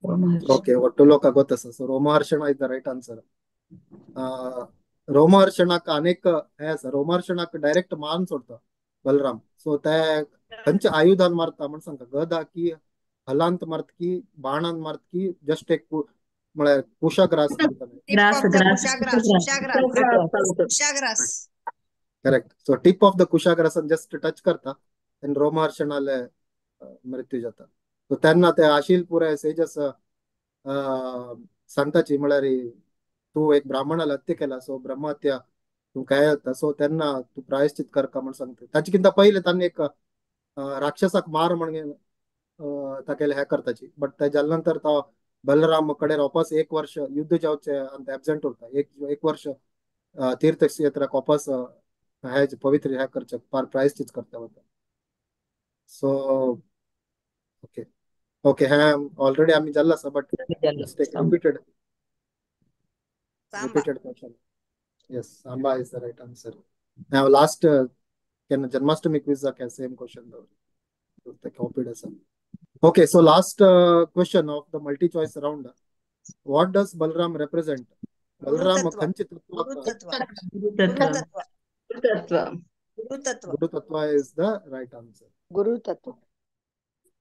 रोमहर्ष ಓಕೆ ಒಟ್ಟು ಲೋಕ ಗೊತ್ತಸ so Romaharshana is the right answer. रोमहर्षणाक अनेक हे आसा रोमहर्षणाक डायरेक्ट मान सोडता बलराम. सो ते खंयचे आयुधान मारता म्हण सांगता गदा की हलांत मारत की बाणान मारत की जस्ट एक म्हळ्यार कुशाग्रास म्हणटा ग्रास ग्रास कुशाग्रास correct. So tip of the कुशाग्रासान जस्ट टच करता आनी रोमहर्षणाले मृत्यू जाता. सो तेन्ना ते आशील पुरे सेजस सांगताची म्हळ्यार तू एक ब्राह्मणाला हत्या केला सो ब्रह्महत्या तू काय जाता सो तेन्ना तू प्रायश्चित करका म्हण सांगता. ताचे पहिले तांणी एक राक्षसाक मार म्हण ताकेले हे करताची बट ते जाल्या नंतर तो बलराम कडेन वापस एक वर्ष युद्ध जावचे आणि एबसेंट उरता एक वर्ष तीर्थक्षेत्राक वापस हे पवित्र हे करचे प्रायश्चित करता वता. सो ओके ओके हे ऑलरेडी आम्ही जाल्ला आसा बट जस्ट एक repeated Samba question. Yes, Samba is the right answer. Now last can Janmashtami quiz ka same question though. The copied as okay, so last question of the multi choice round. What does Balram represent? Balram Guru kanchi Guru tattva. Tattva ಗುರುತತ್ವ गुरुतत्व Guru Tattva Guru tattva is the right answer. गुरुतत्व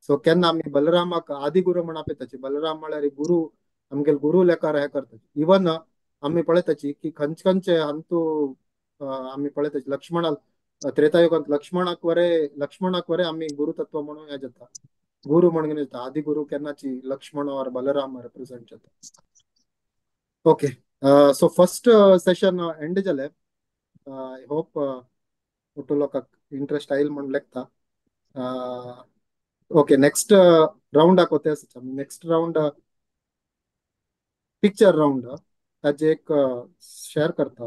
So केन्ना आम्ही बलरामाक आदि गुरु म्हणून आपयताची बलराम म्हळ्यार गुरु आमगे गुरु लेकार हे करता. इवन आम्ही पळयताची की खंयचे अंतू आम्ही पळयताची लक्ष्मण त्रेतायुगांत लक्ष्मणाक वरे आम्ही गुरुतत्व म्हणून हे जाता गुरु म्हणून येता आदि गुरु केन्नाची लक्ष्मण और बलराम रिप्रेझेंट जाता. Okay so first session end जाले. आय होप ಒಟ್ಟು लोकांक इंटरेस्ट आयल म्हणून लेखता. ओके नेक्स्ट राउंड कोते आसा नेक्स्ट राउंड पिक्चर राउंड ताजे एक शेअर करता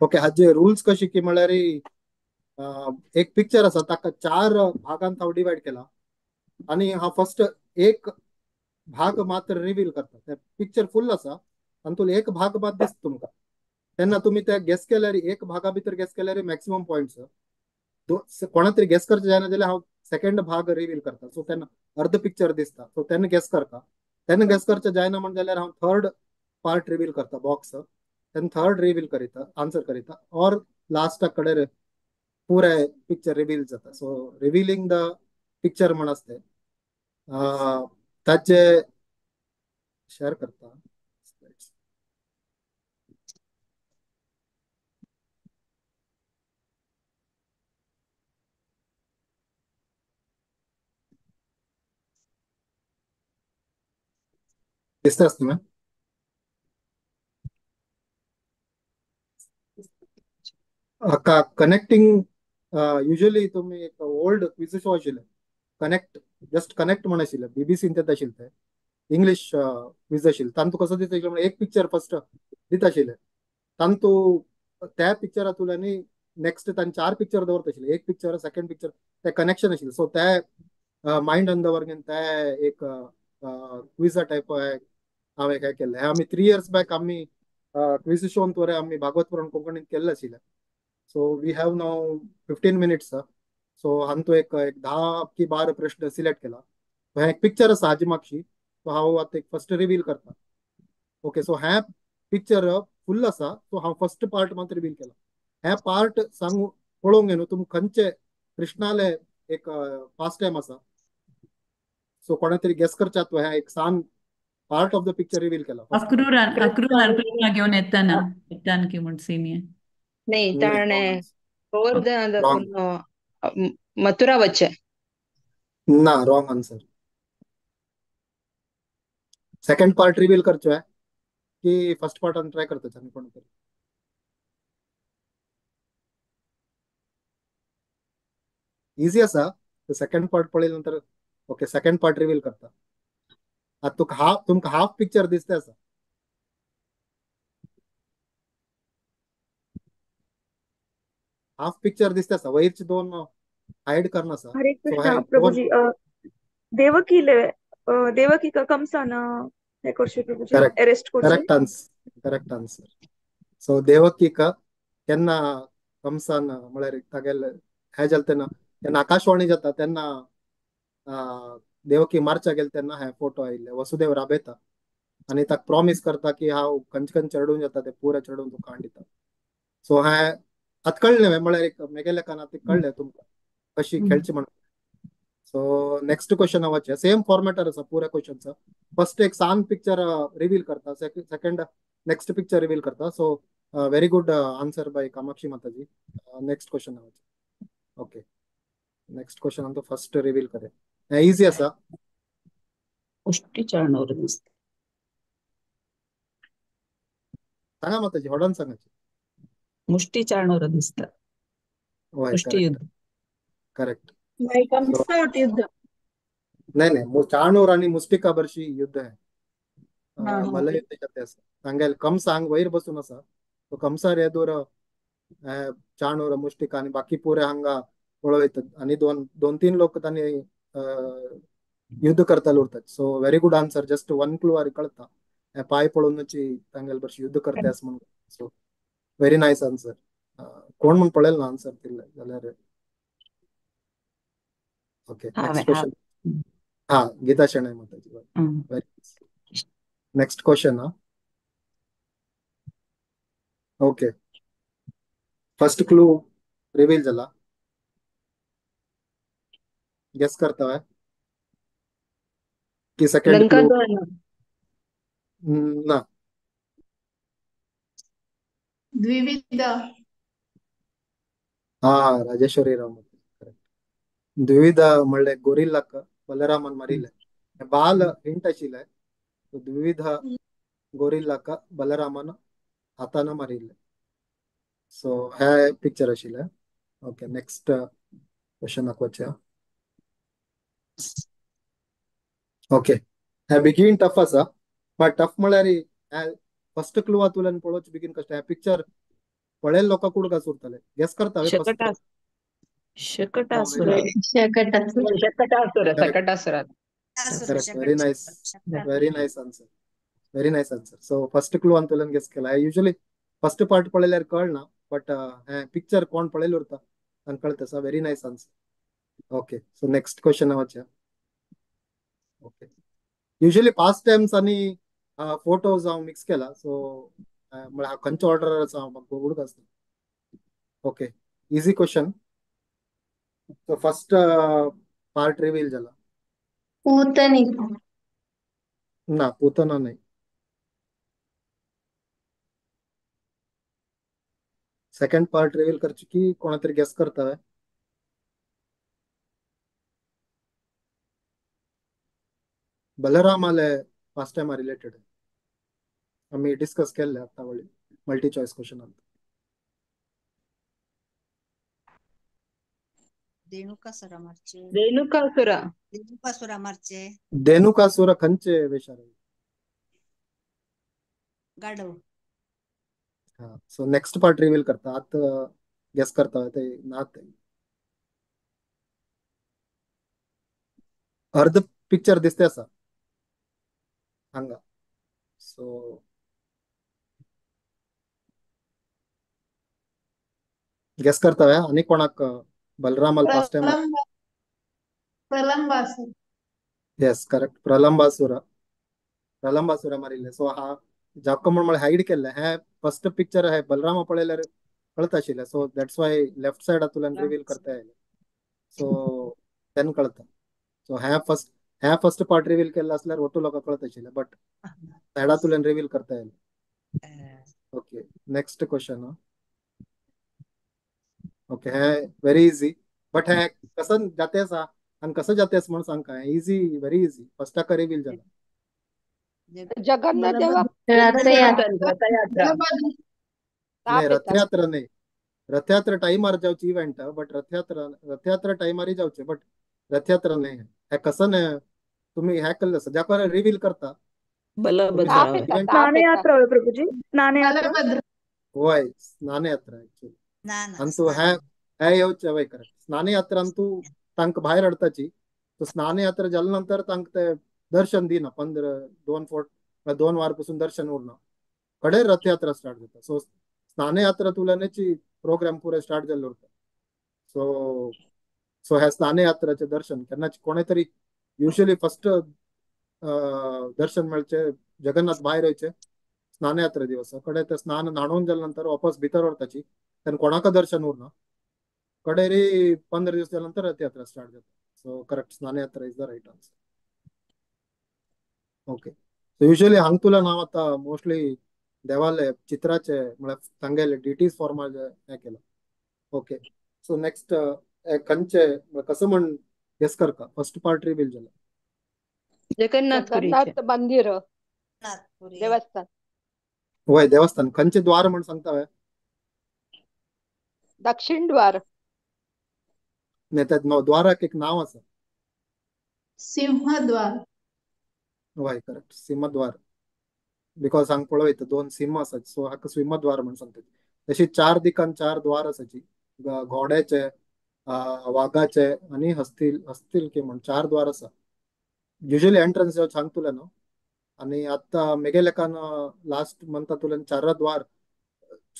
ओके हाजे रूल्स कशी की म्हळ्यार एक पिक्चर आसा ताका 4 भागांत हांव डिवायड केला आणि हा फर्स्ट एक भाग मात्र रिवील करता. ते पिक्चर फुल आसा आणि तुला एक भाग बाद दिसता तुमकां तेन्ना तुम्ही ते गेस केल्यार एक भागा भितर गेस केल्यार मॅक्सिमम पॉइंट्स कोणा तरी गेस करचे जायना जाल्यार हांव सेकंड भाग रिवील करता. सो तेन्ना अर्ध पिक्चर दिसता सो तेन्ना गेस करता. तेन्ना गेस करचे जायना म्हण जाल्यार हांव थर्ड पार्ट रिवील करता बॉक्स तेन्ना थर्ड रिवील करिता आन्सर करिता और लास्ट कडेन पुरे पिक्चर रिवील जाता. सो रिवीलिंग द पिक्चर म्हण आसते ताचे शेअर करता. दिसता तुम्ही कनेक्टिंग युजली तुम्ही एक ओल्ड क्विज शो आशिल्ले कनेक्ट जस्ट कनेक्ट म्हण आशिल्ले बीबीसीन तें आशिल्ले ते इंग्लिश क्विज आशिल्ले तांतू कसो दिता म्हणजे एक पिक्चर फर्स्ट दिता आशिल्ले तांतू त्या पिक्चरांतुल्यानी नेक्स्ट तांणी 4 पिक्चर दवरता आशिल्ले एक पिक्चर सेकंड पिक्चर ते कनेक्शन आशिल्ले. सो ते माइंड अंदर घेवन ते एक क्विजा टाइप हांवें काय केल्लें हें आमी 3 years बॅक आमी क्विज शोन वरे आमी भागवत पुराण कोंकणीत केल्ले आशिल्ले. So we have now 15 minutes. So हांतू एक 10 की 12 प्रश्न सिलेक्ट केला. हे एक पिक्चर आसा हाजी मागशी सो हांव आतां एक फर्स्ट रिवील करता. ओके सो हे पिक्चर फुल आसा सो हांव फर्स्ट पार्ट मात्र रिवील केला. हे पार्ट सांगू पळोवंक न्हू तुमी खंयचे कृष्णाले एक पास्ट टाइम आसा. सो कोणा तरी गेस करच्यात हे एक सान part of the picture reveal केला first. अक्रूर घेऊन येताना की म्हण सीन नहीं नहीं, ताणे wrong answer. Govardhan Wrong. Mathura वच्चे ना wrong answer. Second part reveal करचो आहे की फर्स्ट पार्ट ट्राय करतो आम्ही कोणतरी. इझी असा सेकंड पार्ट पळेल नंतर. ओके सेकंड पार्ट रिव्हील करता. आता तुमका हाफ पिक्चर दिसते असा. हाफ पिक्चर दिसते असा वयरचे दोन हाईड करणं असा. हरे सो कृष्णा हे प्रभुजी देवकी का कंसान हे करशे प्रभुजी करेक्ट अरेस्ट करशे. Correct answer. सो देवकी का त्यांना कंसान म्हळ्यार तागेल हे जाल तेन्ना आकाशवाणी जाता तेन्ना देवकी मारच्या गेल तेन्ना हे फोटो आयिल्ले वसुदेव राबयता आनी ताका प्रॉमिस करता की हांव खंयचे चढून जाता ते पुरे चढून तुका हाडिता. सो हे आतां कळ्ळें म्हळ्यार एक मेगेले काना ते कळ्ळें तुमकां कशी खेळची म्हणून. सो नेक्स्ट क्वेश्चन वचचे सेम फॉर्मेटार आसा पुऱ्या क्वेश्चनचा. फर्स्ट एक सान पिक्चर रिव्हील करता सेकंड नेक्स्ट पिक्चर रिव्हील करता. So very good answer by Kamakshi माताजी. Next question okay next question first reveal करे इझी असा. मुष्टी चाळणावर दिसत. सांगा माताजी हॉडन सांगायची. मुष्टी चाळणावर दिसतात. होय मुष्टी करेक्ट युद्ध. करेक्ट. नाही कंसावट युद्ध. नाही चाणूर आणि मुस्टिका बर्शी युद्ध आहे. हा. मल्लयुद्ध जाते असं सांगेल कंस हांग वयर बसून असा तो कंसार येदूर चाणूर मुष्टिका आणि बाकी पुरे हांगा पळयतात आणि दोन तीन लोक तांणी युद्ध करताले उरतात. सो very good answer. Just one clue आरी कळता हे पाय पळोवनची तांगेल बर्शी युद्ध करते असं म्हणून. सो व्हेरी नाईस आन्सर. कोण म्हणून पळेल ना आन्सर दिले जाल्यार. Okay next question. हा गीता शेणय माताजी. Next question. Okay first clue reveal झाला. गेस करता की सेकंड लंका क्लू दहन ना. द्विविध. हा राजेश्वरी राव द्विविध म्हणले गोरिल्लाक बलरामन मारिले बाल हिंट आशिल्ले. द्विविध गोरिल्लाक बलरामन हातान मारिल्ले. सो हे पिक्चर आशिल्ले. ओके नेक्स्ट क्वेश्चनाक वचया. ओके हे बेगीन टफ आसा बट टफ म्हळ्यार फर्स्ट क्लू तुल्यान पळोवचे बेगीन कशें हे पिक्चर पळेल लोकां कूड कास उरतले. गेस करता फर्स्ट. शकटासुर. सकटासुरात correct very nice answer. Very nice answer. So first clue तुल्यान गेस केला. युजली फर्स्ट पार्ट पळयल्यार कळना बट हे पिक्चर कोण पळयले उरता तांकां कळटा. So very nice answer. Okay so next question वचया. ओके युजली पास्ट टाइम्स आणि फोटोज हांव मिक्स केला. सो म्हळ्यार खंयच्या ऑर्डर आसा म्हाका उडक आसता. Okay easy question. So first part reveal झाला. पूतनी. ना पूतना नाही. सेकंड पार्ट रिव्हील करची की कोणातरी गेस करता. बलरामाले फास्ट टाइम रिलेटेड आम्ही डिस्कस केले आता वळी मल्टी चॉईस क्वेश्चन. रेणुकासुरा मारचे. रेणुकासुरा मारचे. धेनुकासुर खंयचे वेशार. गाढव. हा सो नेक्स्ट पार्ट रिव्हील करता. आता गेस करता ते नात अर्ध पिक्चर दिसते असा हांगा. सो गेस करता आणि कोणाक बलरामाल fast time. Pralambasur. Yes correct Pralambasur मारिल्ले. सो हा जाको म्हण हाईड केल्ले हे फर्स्ट पिक्चर हे बलरामा पळयल्यार कळत आशिल्ले. So that's why left side तुल्यान रिव्हील करता येयले. सो तेन कळता. सो हे फर्स्ट ह्या फर्स्ट पार्ट रिव्हील केला असल्यार ओटू लोक कळत आशिल्ले बट हेडा तुल्यान रिव्हील करता येईल. Okay next question. ओके हे व्हेरी इझी बट हे कसं जातेस हा आणि कसं जातेस म्हणून सांग काय इझी व्हेरी इझी फर्स्ट टाका रिव्हील झाला. जगन्नाथ देवा रथयात्रा रथयात्रा नाही रथयात्रा नाही रथयात्रा टाइमार जावची इव्हेंट बट रथयात्रा टाइमार जावचे बट रथयात्रा नाही हे कसं नाही तुम्ही हे केलं ज्या पर रिव्हील करता बलभद्र event- स्नानयात्रा होय प्रभूजी स्नानयात्रा बलभद्र होय स्नानयात्रा ऍक्च्युली ना ना अंतु हे येवचे वय करेक्ट स्नानयात्रा अंतू तांक भायर हाडताची सो स्नानयात्रा जाल्या नंतर तांक ते दर्शन दिना 2 वार पासून दर्शन उरना कडे रथयात्रा स्टार्ट जाता. सो स्नानयात्रा तुलनेची प्रोग्राम पुरे स्टार्ट जाल्लो उरता. सो सो ह्या स्नानयात्राचे दर्शन केन्नाच कोणे तरी युजली फर्स्ट दर्शन मेळचे जगन्नाथ भायर वयचे स्नानयात्रा दिवस कडे ते स्नान न्हाणून जाल्या नंतर वापस भितर व्हरताची तेन्ना कोणाक दर्शन उरना कडे रे 15 दीस जाल्या नंतर रथयात्रा स्टार्ट जाता. So correct Snanayatra is the right answer. Okay so usually हांग तुला नाव आता मोस्टली देवाले चित्राचे म्हळ्यार तांगेले डिटीज फॉर्मात हे केला. ओके सो नेक्स्ट खंयचे कसं म्हण गेस कर का फर्स्ट पार्ट रिव्हील झाला. जगन्नाथपुरीचे जगन्नाथ मंदिर नागपुरी देवस्थान होय देवस्थान खंयचे द्वार म्हण सांगता होय दक्षिण द्वार नाही त्या द्वाराक एक नाव आसा. सिंहद्वार होय करेक्ट सिंहद्वार बिकॉज हांग पळयता 2 सिंह आसात सो हाका सिंहद्वार म्हण सांगतात. तशी 4 दिकान 4 द्वार आसाची घोड्याचे वाघाचे आणि हस्तील की म्हण 4 द्वार आसा. युजली एंट्रन्स जावं सांग तुला न्हू आणि आता मेघेलेकान लास्ट मंथा तुल्यान 4 द्वार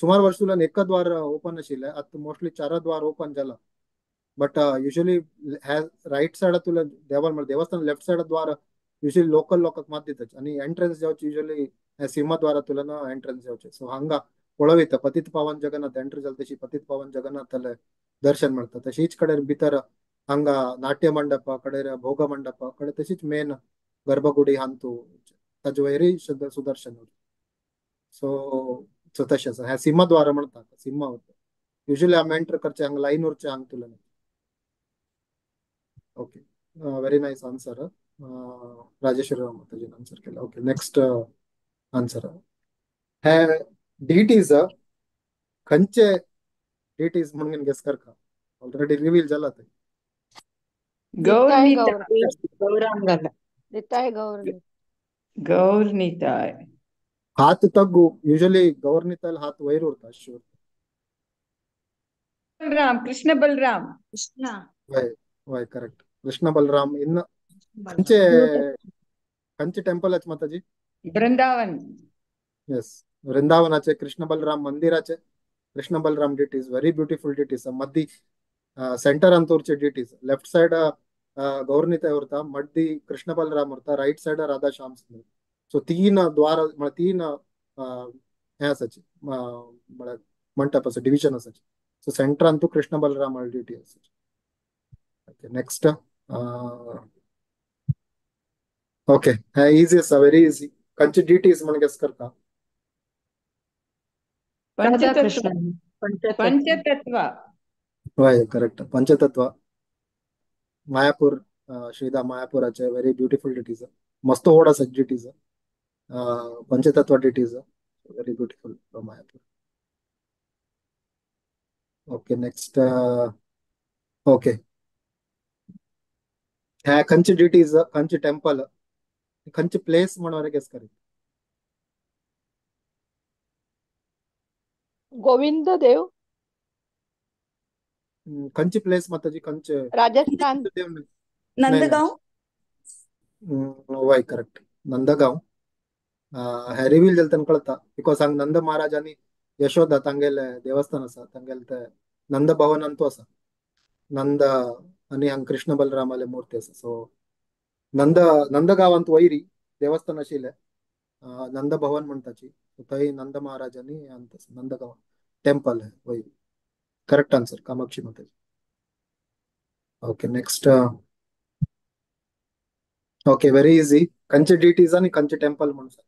सुमार वर्ष तुल्यान 1 द्वार ओपन आशिल्ले आता मोस्टली 4 द्वार ओपन जाला बट युजली राईट सायड तुला देवस्थान लेफ्ट सायड द्वार युजली लोकल लोकांक मात दिताचे आणि एंट्रन्स जावचे युजली सिंहद्वारा तुल्यान एंट्रन्स जावचे. सो हांगा पळयता पतित पावन जगन्नाथ एंट्री जाता तशी पतित पावन जगन्नाथाले दर्शन मेळता. तशीच कडेन भितर हांगा नाट्य मंडप कडेन भोग मंडप कडे तशीच मेन गर्भगुडी हांतू ताजे वयरी सुदर्शन. सो सो तशें आसा हे सिंहद्वार म्हणटा सिंह युजली आमी एंटर करचे हांगा लाईन उरचे हांग तुल्यान. Okay very nice answer. Rajeshwari माताजीन आन्सर केला. ओके नेक्स्ट आन्सर हे डिटीज खंयचे डिटीज म्हणून गेस कर का ऑलरेडी रिव्हील जाला ते गौरनीताय गौर गौरांग घाला निताय गौर गौरनीताय हात तग्गू युजली गवर्नितल हात वयर उरता श्योर. बलराम कृष्ण बलराम कृष्णा वय वय करेक्ट कृष्ण बलराम इन खंयचे खंयचे टेंपल आहेत माताजी. वृंदावन येस वृंदावनाचे कृष्ण बलराम मंदिराचे Krishna Balaram deities very beautiful deities मध्य सेंटर अंतूरचे डिटीज लेफ्ट साइड गौरनीताय उरता मध्य कृष्ण बलराम उरता राईट साइड राधा श्याम सुंदर. सो 3 द्वार म्हळ्यार 3 हे आसाचे म्हळ्यार मंडप आसा डिव्हिजन आसाचे. सो सेंटरान तू कृष्ण बलराम डिटी आसाचे. ओके नेक्स्ट ओके हे इजी आसा व्हेरी इजी खंयचे डिटीज म्हण गेस करता. पंचतत्व पंचतत्व पंचतत्व होय करेक्ट पंचतत्व मायापूर श्रीधाम मायापुराचे व्हेरी ब्युटिफुल डिटीज मस्त ओढ आसा deities Panchatattva deities very beautiful Mayapur. Okay next okay ह्या खंयचे डिटीज खंयचे टेंपल खंयचे प्लेस म्हणून गेस करी. गोविंद देव खंयचे प्लेस माताजी खंयचे राजस्थान देव नाही. नंदगाव वय करेक्ट नंदगाव हे रिव्हील जालें तेन्ना कळटा बिकॉज हांगा नंद महाराजांनी यशोदा तांगेले देवस्थान आसा तांगेले ते नंद भवनांतू आसा नंद आनी हांगा कृष्ण बलरामाले मुर्ती आसा. सो नंदगावांत वयरी देवस्थान आशिल्ले नंद भवन म्हणटाची थंय नंद महाराजांनी नंदगाव टेंपल वयरी correct answer Kamakshi Mataji. Okay next okay very easy. खंयचे डिटीज आणि खंयचे टेम्पल म्हणून सांग.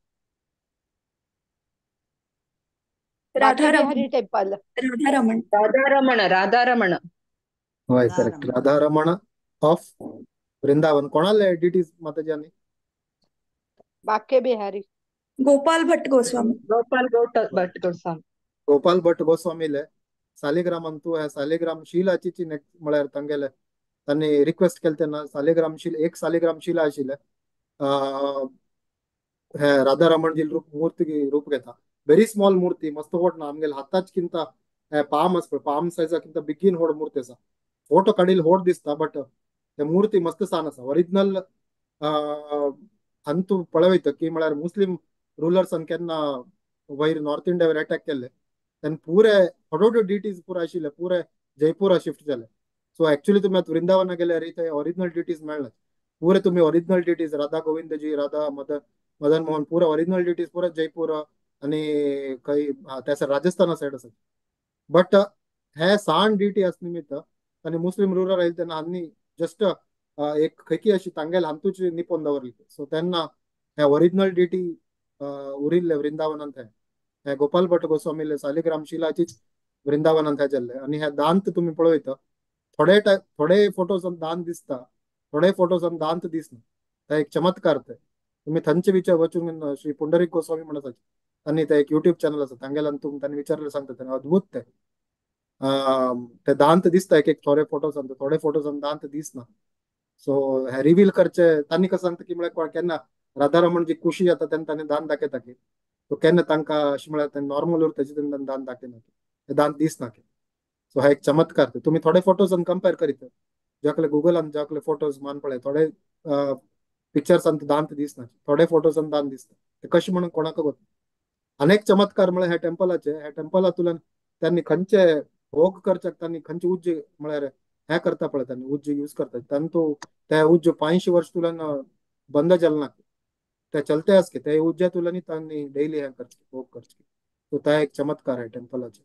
बाके राधारमण बिहारी टेम्पल. राधारमण राधारमण होय राधा करेक्ट. रमण. राधा रमण ऑफ वृंदावन. कोणाले डिटीज माताजी आणि बाके बिहारी. गोपाल भट्ट गोस्वामी गोपाल भट गोस्वामी. गोपाल भट गोस्वामीले सालिग्राम अंतू ह्या सालिग्राम शिलाची नेक्स्ट म्हळ्यार तांगेले त्यांनी रिक्वेस्ट केले तेन्ना सालिग्राम शील एक सालिग्राम शिला आशिल्ले हे राधा रमणजी मूर्ती रूप घेता. व्हेरी स्मॉल मूर्ती मस्त व्हड ना आमगेले हाताचकिंತ पाम आस पाम सायजाकिಂತ बिगीन व्हड मूर्ती आसा. फोटो काडील व्हड दिसता बट ते मूर्ती मस्त सान आसा. ओरिजिनल अंतू पळयत की म्हळ्यार मुस्लिम रुलर्सान केन्ना वयर नॉर्थ इंडियावर अटॅक केले तेन्ना पुरे थोडे डिटीज पुरे आशिल्ले पुरे जयपुरा शिफ्ट झाले. सो एक्चुअली तुम्ही आता वृंदावन गेल्यार इथे ओरिजिनल डिटीज मेळना. पुरे तुम्ही ओरिजिनल डिटीज राधा गोविंदजी राधा मदन मोहन पुरे ओरिजिनल डिटीज पुरे जयपूर आणि काही त्या राजस्थाना साईड आसा. बट हे सांड डिटी आस निमित्त आणि मुस्लिम रुलर आयिल्ले तेन्ना हांनी जस्ट एक खैकी अशी तांगेल हांतूची निपोवन दवरली. सो तेन्ना हे ओरिजिनल डिटी उरिल्ले वृंदावनांत हे गोपाल भट गोस्वामीले सालिग्राम शिलाचीच वृंदावनांत हे जाल्ले. आणि हे दांत तुम्ही पळयत थोडे फोटोज दांत दिसता थोडे फोटोज दांत दिसना. ते एक चमत्कार ते तुम्ही थंचे विचार वचून श्री पुंडरीक गोस्वामी म्हणत त्यांनी ते एक युट्यूब चॅनल आसा तांगेल्यान त्यांनी विचारले सांगता त्यांनी अद्भुत ते दांत दिसता एक थोडे फोटोज थोडे फोटोज दांत दिसना. सो हे रिव्हील करचे त्यांनी कसं सांगता की म्हळ्यार केन्ना राधारमण जी खुशी जाता तेन्ना तांणी दांत दाखयता की तो केन्ना तांकां अशें म्हळ्यार नॉर्मल उरता तेन्ना दांत दाखयना ते दांत दिसना की. सो हा एक चमत्कार ते तुम्ही थोडे फोटोज कंपेअर करीत जाकले गुगलान जाकले फोटोज मान पळय थोडे पिक्चर्स दांत दिसना थोडे फोटोज दांत दिसता. ते कशें म्हणून कोणाक गोत. अनेक चमत्कार म्हळ्यार ह्या टेम्पलाचे ह्या टेम्पलांतल्यान त्यांनी खंयचे भोग करच्याक त्यांनी खंयचे उज्ज म्हळ्यार हे करता पळय त्यांनी उज्ज यूज करता तांतू ते उज्ज 500 वर्ष तुलन बंद जालें ना ते चलते आसके ते उज्ज्या तुलनी त्यांनी डेली हे करचे भोग करचे. सो त्या एक चमत्कार आहे टेम्पलाचे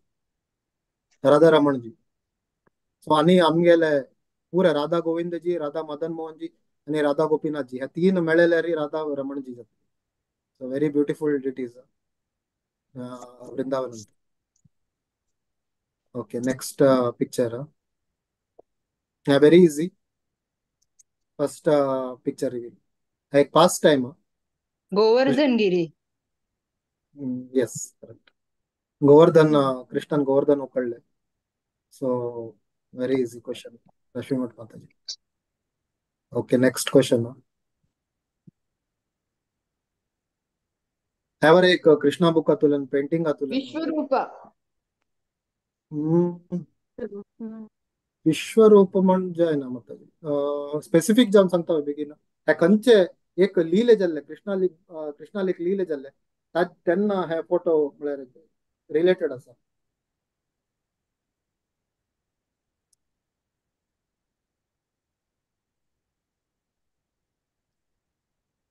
राधा रमणजी. सो आणि आमगेले पुरे राधा गोविंदजी राधा मदन मोहनजी आणि राधा गोपीनाथजी ह्या तीन मेळ्ळेल्यार राधा रमणजी जाता. So very beautiful it is Vrindavan. Okay next picture very easy. First picture reveal एक pastime. Govardhan Giri. Yes correct. Govardhan कृष्णन गोवर्धन उकळले. So very easy question Lakshmimath Mataji. Okay next question. ह्यावर एक कृष्णा बुक तुलन पेंटिंग तुलन विश्वरूप. विश्वरूप म्हणजे आहे ना माताजी स्पेसिफिक जाऊन सांगता बेगीन ह्या खंयचे एक लिहिले जाल्ले कृष्णाल एक लिहिले जाल्ले तेन्ना हे फोटो म्हळ्यार रिलेटेड आसा.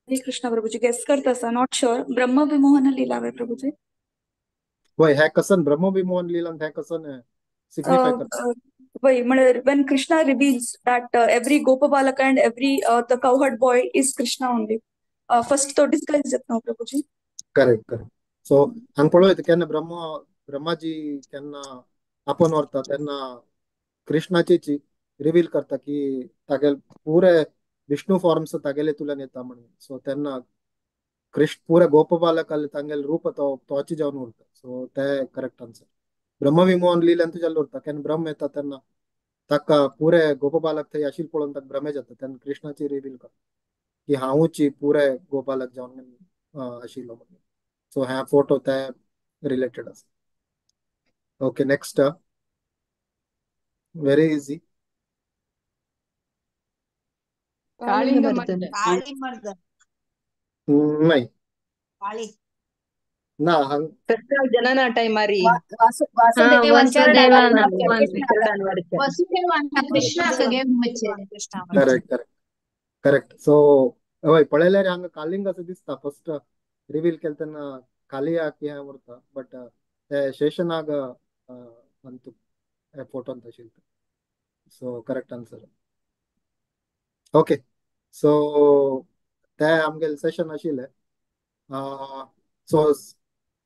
हरे कृष्णा प्रभुजी गेस करता असा नॉट शुअर. ब्रह्म विमोहन लिलावे प्रभुजी. होय हे कसन ब्रह्मविमोहन लिहिलं हे कसन सिग्निफाय करता. वही म्हणजे when Krishna reveals that every Gopalaka and every the cowherd boy is Krishna only. First तो disguise येत ना प्रभुजी. Correct correct. सो हांगा पळयत केन्ना ब्रह्माजी केन्ना आपण व्हरता तेन्ना कृष्णाची रिवील करता की तागेले पुरे विष्णू फॉर्म्स तागेले तुलन येता म्हणून. सो तेन्ना कृष्ण पुरे गोपबालक तांगेले रूप तोची जावन उरता. सो ते करेक्ट आन्सर. ब्रह्मविमोहन लिहिल्यान तुज्या उरता केन्ना ब्रह्म येता तेन्ना ताका पुरे गोपबालक थंय आशिल्ले पळोवन ताका भ्रमे जाता तेन्ना कृष्णाची रिवील करता की हांवूच पुरे गोपालक जावन आशिल्लो म्हणून. सो ह्या फोटो ते रिलेटेड आसा. Okay next very easy. Kalingamardan. काळी मर्द नाही काळी ना कृष्ण जनना टायमारी वासुदेवांच्या वसुदेवाना कृष्णावरच्या. वसुदेवांना कृष्णा सगळे मुचे. Krishna correct correct correct. So हय पळयल्यार हांगा कालिंग असं दिसता फर्स्ट रिवील केले तेन्ना कालिया की हें उरता बट ते शेषनाग अंतू हे फोटोन आशिल्ले. So correct answer. ओके सो ते आमगेले सेशन आशिल्ले सो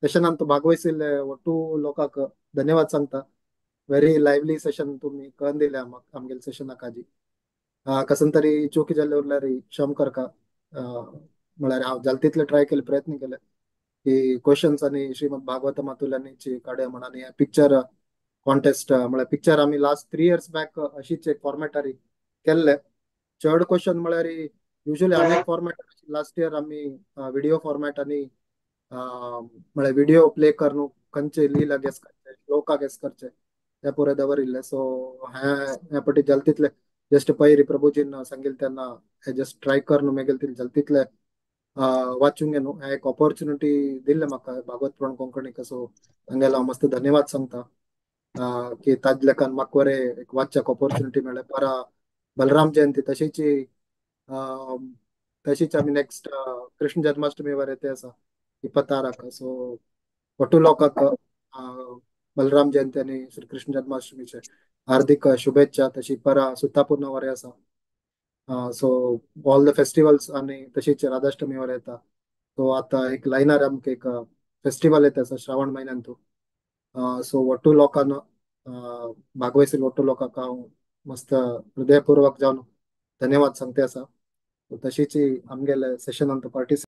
सेशनांत भागवहिसिल्ले ಒಟ್ಟು लोकांक धन्यवाद सांगता व्हेरी लायव्हली सेशन तुम्ही करून दिले आमगेले सेशनाक आजी कसन तरी चुकी जाल्ले उरल्यार क्षम करता म्हळ्यार हांव जाता तितले ट्राय केले प्रयत्न केले की क्वेश्चन्स आनी श्रीमद भागवतमांतुल्यान काडया म्हणून आनी पिक्चर कॉन्टेस्ट म्हळ्यार पिक्चर आमी लास्ट 3 years बॅक अशीच एक फॉर्मॅटारी केल्ले चड क्वेश्चन म्हळ्यार युजली अनेक फॉर्मॅट लास्ट इयर आमी व्हिडिओ फॉर्मॅट आनी म्हळ्यार व्हिडिओ प्ले करून खंयचे लीला गेस करचे श्लोका गेस करचे ते पुरे दवरिल्ले सो हे पटी जाता तितले जस्ट पयरी प्रभुजीन सांगिल्ले तेन्ना हे जस्ट ट्राय करून मेगेले जाता तितले वाचूंक न्हू हे एक ऑपॉर्च्युनिटी दिल्ले म्हाका भागवत पुराण कोंकणीक सो तांगेलो हांव मस्त धन्यवाद सांगता की ताजे लेखान म्हाका बरे एक वाचच्याक ऑपॉर्च्युनिटी मेळ्ळे परा बलराम जयंती तशीच आमी नेक्स्ट कृष्ण जन्माष्टमी वर येते आसा 26 सो ಒಟ್ಟು लोकांक बलराम जयंती आनी श्री कृष्ण जन्माष्टमीचे हार्दिक शुभेच्छा तशी परा सुतापूर्ण वरे आसा सो ऑल द फेस्टिवल्स आनी तशीच राधाष्टमी वर येता सो आता एक लायनार आमकां एक फेस्टिवल येता आसा श्रावण म्हयन्यांतू सो ಒಟ್ಟು लोकांना भागवहिसिल्ले ಒಟ್ಟು लोकांक हांव मस्त हृदयपूर्वक जावन धन्यवाद सांगते आसा तशीच आमगेले सेशनांत पार्टिसिपेट